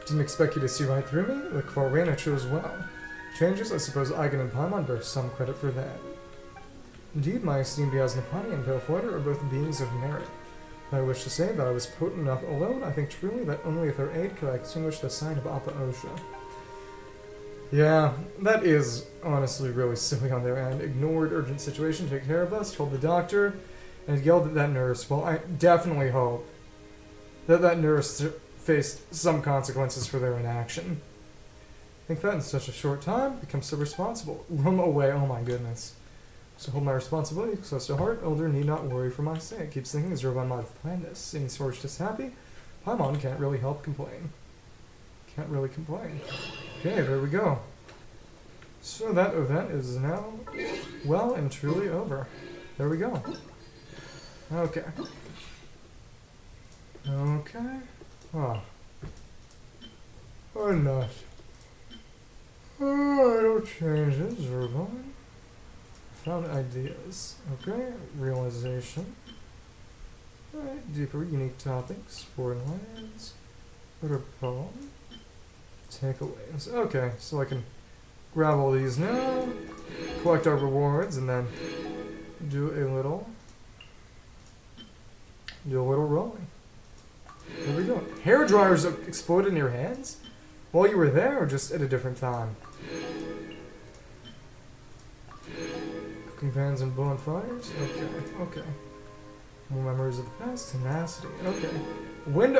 Didn't expect you to see right through me. The Kvarrena chose well. Changes, I suppose Eigen and Paimon bear some credit for that. Indeed, my esteemed Yasnapani and Palefoider are both beings of merit. But I wish to say that I was potent enough alone. I think truly that only with their aid could I extinguish the sign of Appa Osha. Yeah, that is honestly really silly on their end. Ignored urgent situation, take care of us, told the doctor, and yelled at that nurse. Well, I definitely hope that nurse faced some consequences for their inaction. Think that in such a short time, become so responsible. Room away, oh my goodness. So hold my responsibility close to heart, elder need not worry for my sake. Keeps thinking as Rovan might have planned this. Seeing Sorush is happy, Paimon can't really help complain. Can't really complain. Okay, there we go. So that event is now well and truly over. There we go. Okay. Oh. Or not. Idle changes, Rovan. Found ideas. Okay, realization. Alright, deeper, unique topics, foreign lands, order poem, takeaways. Okay, so I can grab all these now, collect our rewards, and then do a little rolling. There we go. Hair dryers exploded in your hands? While you were there, or just at a different time? Smoking pans and bonfires? Okay, okay. More memories of the past, tenacity. Okay.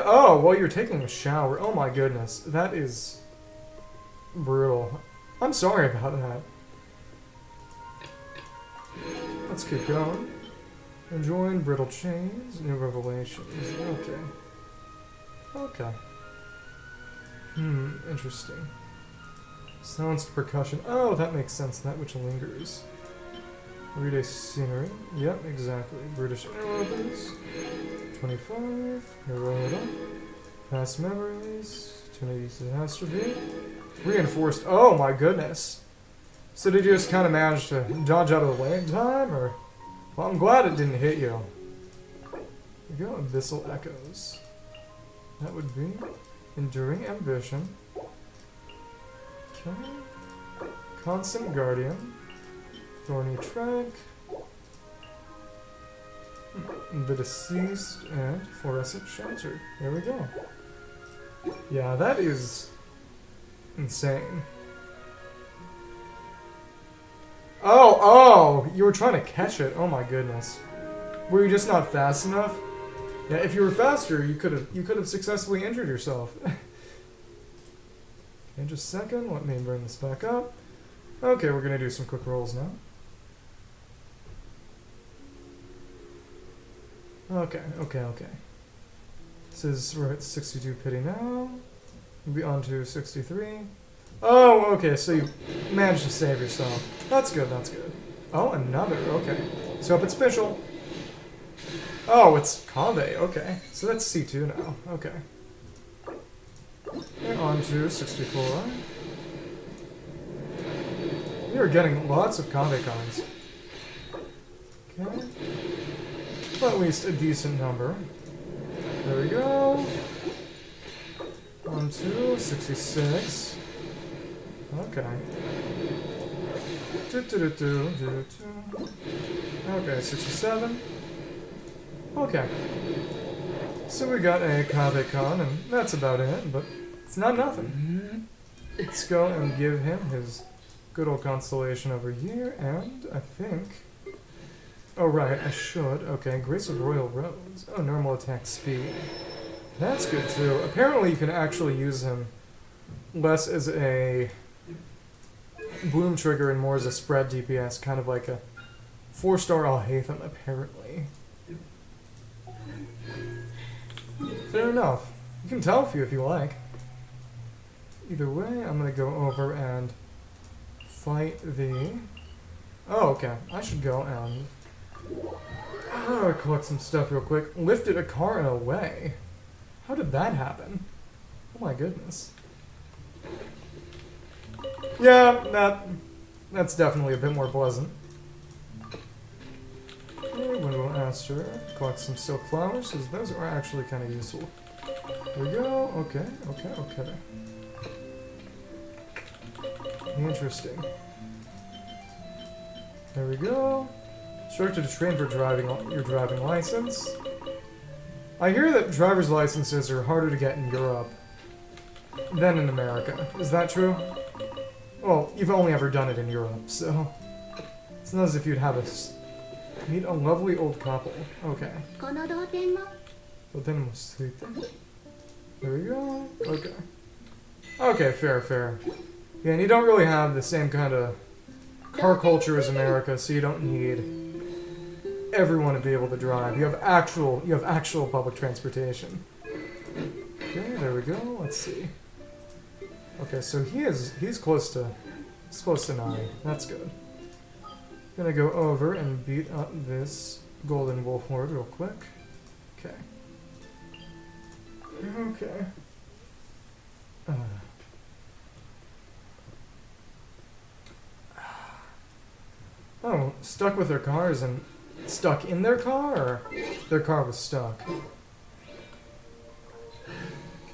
Oh, well, you're taking a shower. Oh my goodness. That is brutal. I'm sorry about that. Let's keep going. Enjoying brittle chains, new revelations. Okay. Okay. Interesting. Silenced percussion. Oh, that makes sense. That which lingers. Everyday scenery. Yep, exactly. British aerobics. 25. Naroda. Past memories. 280 catastrophe. Reinforced. Oh my goodness. So did you just kind of manage to dodge out of the way in time, or? Well, I'm glad it didn't hit you. There you go. Abyssal echoes. That would be enduring ambition. Okay. Constant guardian. Thorny track. The deceased and fluorescent shelter. There we go. Yeah, that is insane. Oh, you were trying to catch it. Oh my goodness. Were you just not fast enough? Yeah, if you were faster, you could have successfully injured yourself. In just a second, let me bring this back up. Okay, we're gonna do some quick rolls now. Okay. This is, we're at 62 pity now. We'll be on to 63. Oh, okay, so you managed to save yourself. That's good, that's good. Oh, another, okay. So if it's official. Oh, it's Kave, okay. So that's C2 now, okay. And on to 64. You're getting lots of Kave cons. Okay. Well, at least a decent number. There we go. On to 66. Okay. Okay, 67. Okay. So we got a Kave-Con, and that's about it, but it's not nothing. Let's go and give him his good old constellation over here, and I think... Oh, right, I should. Okay, Grace of Royal Roads. Oh, normal attack speed. That's good, too. Apparently you can actually use him less as a bloom trigger and more as a spread DPS, kind of like a 4-star Al-Haytham, apparently. Fair enough. You can tell if you like. Either way, I'm gonna go over and fight the... Oh, okay. I should go and... collect some stuff real quick. Lifted a car in a way. How did that happen? Oh my goodness. Yeah, that's definitely a bit more pleasant. Okay, Window Aster. Collect some silk flowers, because those are actually kind of useful. There we go. Okay. Interesting. There we go. Instructed to train for your driving license. I hear that driver's licenses are harder to get in Europe than in America. Is that true? Well, you've only ever done it in Europe, so... It's not as if you'd have meet a lovely old couple. Okay. There we go. Okay. Okay, fair. Yeah, and you don't really have the same kind of car culture as America, so you don't need everyone to be able to drive. You have actual public transportation. Okay, there we go. Let's see. Okay, so he's close to 9. That's good. Gonna go over and beat up this golden wolf horde real quick. Okay. Oh, stuck with their cars and stuck in their car, or their car was stuck? Okay,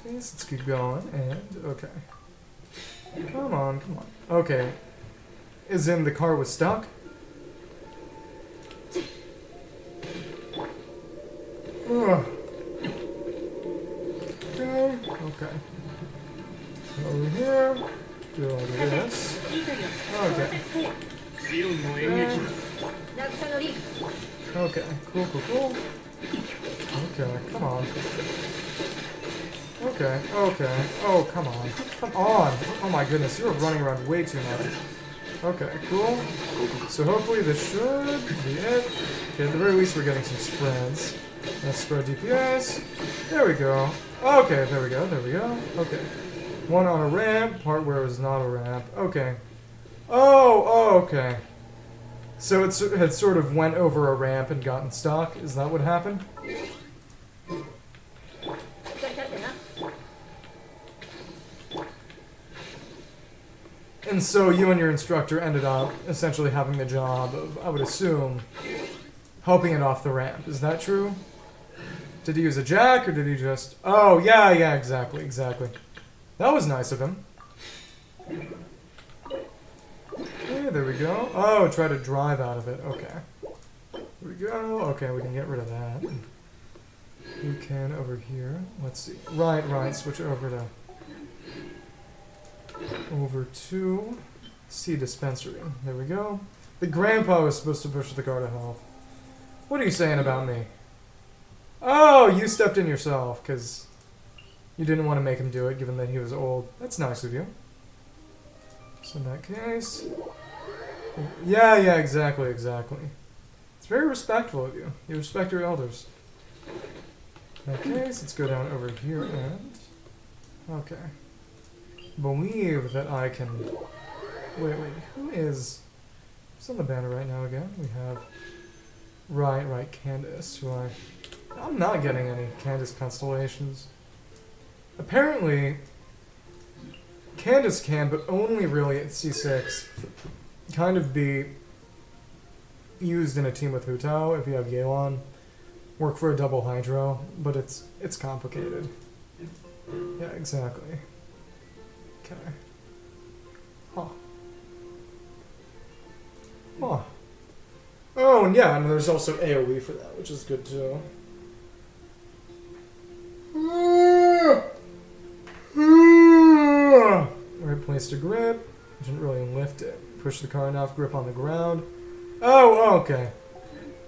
so let's keep going, and, okay. Come on. Okay. As in, the car was stuck? Ugh. Okay. Over here. Do all of this. Okay. Okay, cool, cool, cool. Okay, come on. Okay, okay. Oh, come on. Come on! Oh my goodness, you're running around way too much. Okay, cool. So hopefully this should be it. Okay, at the very least we're getting some spreads. Let's spread DPS. There we go. Okay, there we go, there we go. Okay. One on a ramp, part where it was not a ramp. Okay. Oh, okay. So it had sort of went over a ramp and gotten stuck. Is that what happened? And so you and your instructor ended up essentially having the job of, I would assume, helping it off the ramp. Is that true? Did he use a jack, or did he just... Oh, yeah, yeah, exactly, exactly. That was nice of him. Okay, there we go. Oh, try to drive out of it. Okay. There we go. Okay, we can get rid of that. We can over here. Let's see. Right, right. Switch over to... Over to... C dispensary. There we go. The grandpa was supposed to push the guard to health. What are you saying about me? Oh, you stepped in yourself, because you didn't want to make him do it, given that he was old. That's nice of you. So in that case... Yeah, yeah, exactly, exactly. It's very respectful of you. You respect your elders. In that case, let's go down over here and... Okay. Believe that I can... Wait, who is... Who's on the banner right now again? We have... Right, Candace, who I'm not getting any Candace constellations. Apparently, Candace can, but only really at C6, kind of be used in a team with Hu Tao if you have Yelan. Work for a double Hydro, but it's complicated. Yeah, exactly. Okay. Huh. Huh. Oh, and yeah, and there's also AoE for that, which is good too. Right place to grip. Didn't really lift it. Push the car enough, grip on the ground. Oh, okay.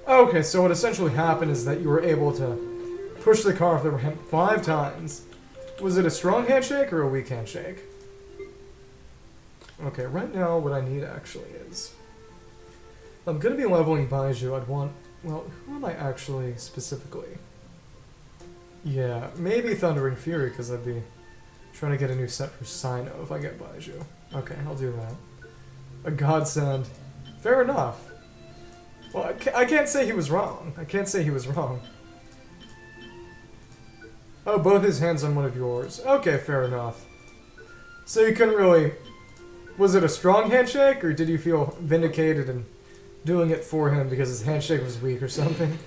Okay, so what essentially happened is that you were able to push the car off the ramp 5 times. Was it a strong handshake or a weak handshake? Okay, right now what I need actually is... I'm going to be leveling Baiju. I'd want... Well, who am I actually specifically? Yeah, maybe Thundering Fury, because I'd be trying to get a new set for Sino if I get Baiju. Okay, I'll do that. A godsend. Fair enough. Well, I can't say he was wrong. I can't say he was wrong. Oh, both his hands on one of yours. Okay, fair enough. So you couldn't really... Was it a strong handshake, or did you feel vindicated in doing it for him because his handshake was weak or something?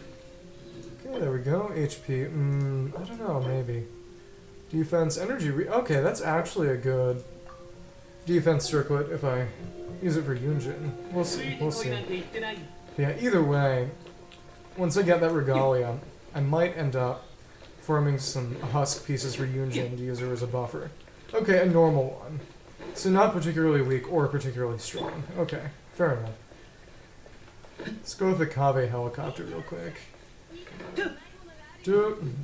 Okay, there we go. HP. I don't know, maybe. Defense, energy... Okay, that's actually a good defense circlet if I use it for Yunjin. We'll see, we'll see. Yeah, either way, once I get that Regalia, I might end up forming some husk pieces for Yunjin to use her as a buffer. Okay, a normal one. So not particularly weak or particularly strong. Okay, fair enough. Let's go with the Kave helicopter real quick. Dude,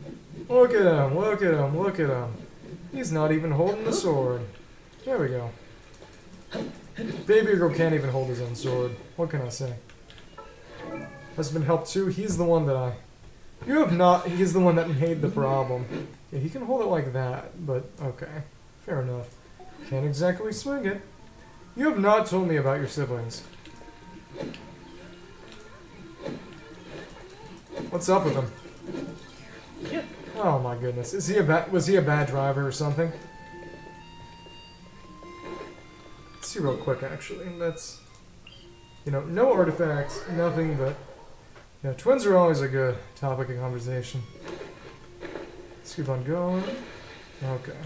look at him, look at him, look at him. He's not even holding the sword. There we go. Baby girl can't even hold his own sword. What can I say? Husband helped too. He's the one that I... You have not... He's the one that made the problem. Yeah, he can hold it like that, but okay. Fair enough. Can't exactly swing it. You have not told me about your siblings. What's up with him? Oh my goodness. Is he was he a bad driver or something? Let's see real quick actually. That's... You know, no artifacts, nothing but... Yeah, twins are always a good topic of conversation. Let's keep on going. Okay.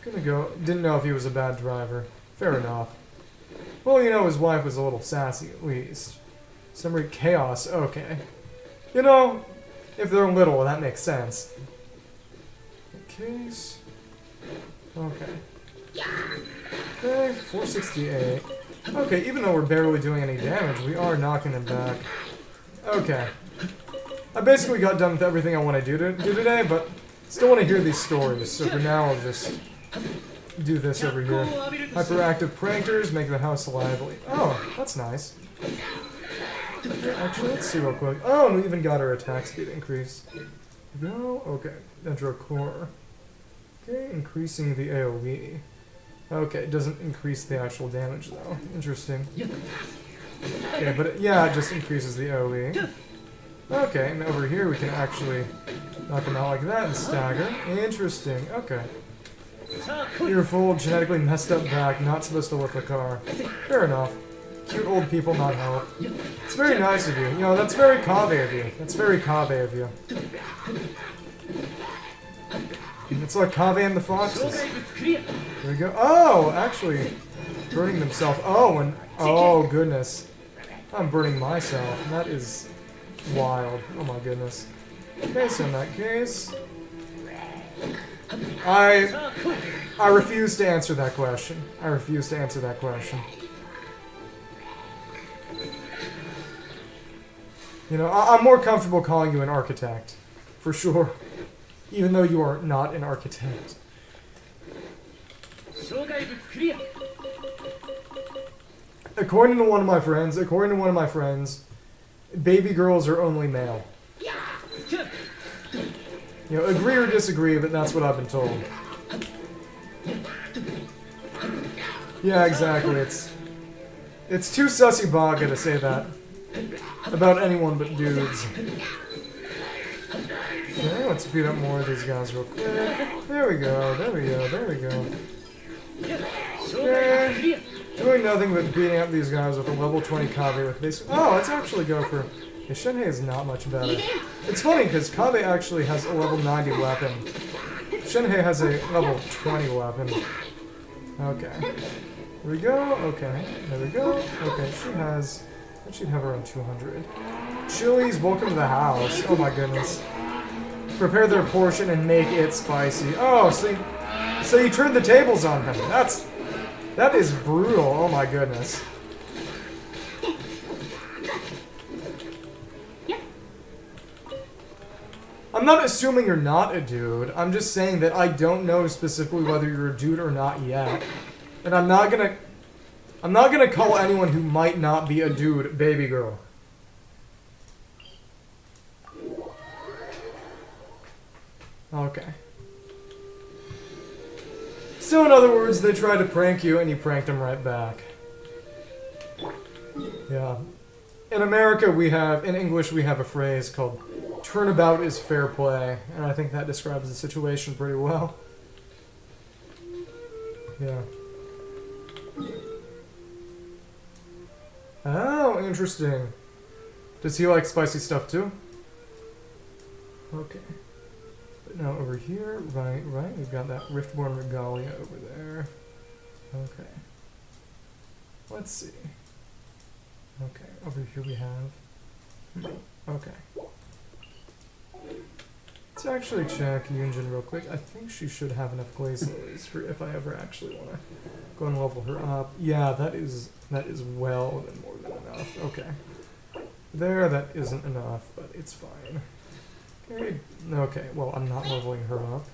Gonna go... Didn't know if he was a bad driver. Fair enough. Well, you know, his wife was a little sassy at least. Summary chaos. Okay. You know, if they're little, that makes sense. Case. Okay. Okay, 468. Okay, even though we're barely doing any damage, we are knocking him back. Okay. I basically got done with everything I want to do today, but still want to hear these stories, so for now I'll just do this over here. Hyperactive prankers make the house lively. Oh, that's nice. Actually, let's see real quick. Oh, and we even got our attack speed increased. Go. Okay. Dendro core. Okay, increasing the AoE. Okay, it doesn't increase the actual damage though. Interesting. Okay, but it just increases the AoE. Okay, and over here we can actually knock him out like that and stagger. Interesting. Okay. Your full genetically messed up back, not supposed to lift the car. Fair enough. Cute old people not help. It's very nice of you. You know, that's very Kave of you. That's very Kave of you. It's like Kave and the Foxes. There we go. Oh, actually, burning themselves. Oh, and oh goodness, I'm burning myself. That is wild. Oh my goodness. Okay, so in that case, I refuse to answer that question. I refuse to answer that question. You know, I'm more comfortable calling you an architect, for sure. Even though you are not an architect. According to one of my friends, baby girls are only male. You know, agree or disagree, but that's what I've been told. Yeah, exactly. It's too sussy baga to say that about anyone but dudes. Okay, let's beat up more of these guys real quick. There we go, there we go, there we go. Okay. Doing nothing but beating up these guys with a level 20 Kave with basic. Oh, let's actually go for. Yeah, Shenhei is not much better. It's funny because Kave actually has a level 90 weapon. Shenhei has a level 20 weapon. Okay. There we go. Okay. There we go. Okay, she has. She'd have around 200. Chili's, welcome to the house. Oh my goodness. Prepare their portion and make it spicy. Oh, so you turned the tables on them. That is brutal. Oh my goodness. I'm not assuming you're not a dude. I'm just saying that I don't know specifically whether you're a dude or not yet. And I'm not gonna call anyone who might not be a dude baby girl. Okay. So in other words, they tried to prank you and you pranked them right back. Yeah. In America in English we have a phrase called turnabout is fair play, and I think that describes the situation pretty well. Yeah. Oh, interesting. Does he like spicy stuff too? Okay. But now over here, right, we've got that Riftborn Regalia over there. Okay. Let's see. Okay, over here we have... Okay. Let's actually check Yunjin real quick. I think she should have enough glaze lilies for if I ever actually want to go and level her up. Yeah, that is well and more than enough. Okay. There, that isn't enough, but it's fine. Okay, well, I'm not leveling her up.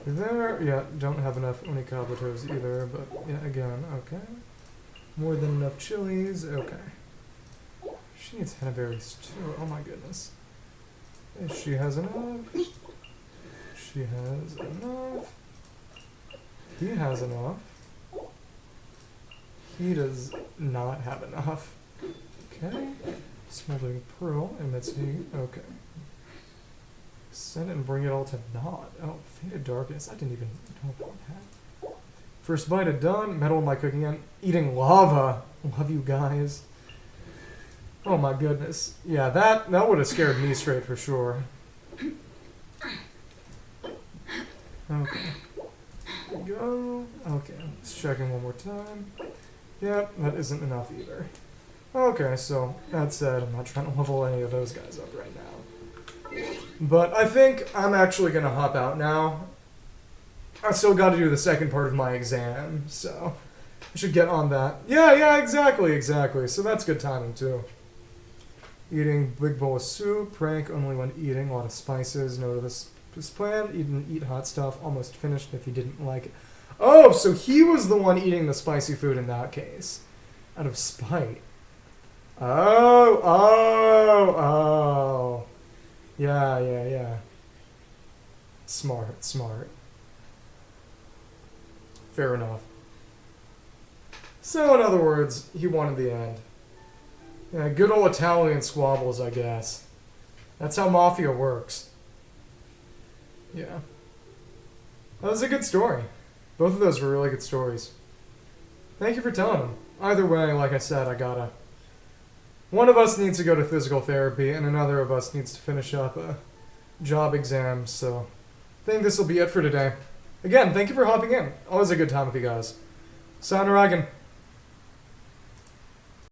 There, yeah, don't have enough Onikabutos either, but yeah, again, okay. More than enough chilies, okay. She needs henna berries too, oh my goodness. She has enough. She has enough. He has enough. He does not have enough. Okay. Smoldering Pearl emits heat. Okay. Send it and bring it all to naught. Oh, Faded Darkness. I didn't even know about that. First bite of done. Metal in my cooking end. Eating lava. Love you guys. Oh my goodness. Yeah, that would have scared me straight for sure. Okay. There we go. Okay, let's check in one more time. Yep, that isn't enough either. Okay, so that said, I'm not trying to level any of those guys up right now. But I think I'm actually going to hop out now. I still got to do the second part of my exam, so I should get on that. Yeah, exactly. So that's good timing, too. Eating big bowl of soup. Prank only when eating. A lot of spices. No to this plan. Eat hot stuff. Almost finished if he didn't like it. Oh, so he was the one eating the spicy food in that case. Out of spite. Oh. Yeah. Smart. Fair enough. So, in other words, he wanted the end. Yeah, good old Italian squabbles, I guess. That's how Mafia works. Yeah. That was a good story. Both of those were really good stories. Thank you for telling them. Either way, like I said, I gotta... One of us needs to go to physical therapy, and another of us needs to finish up a job exam, so... I think this will be it for today. Again, thank you for hopping in. Always a good time with you guys. Soundaragon.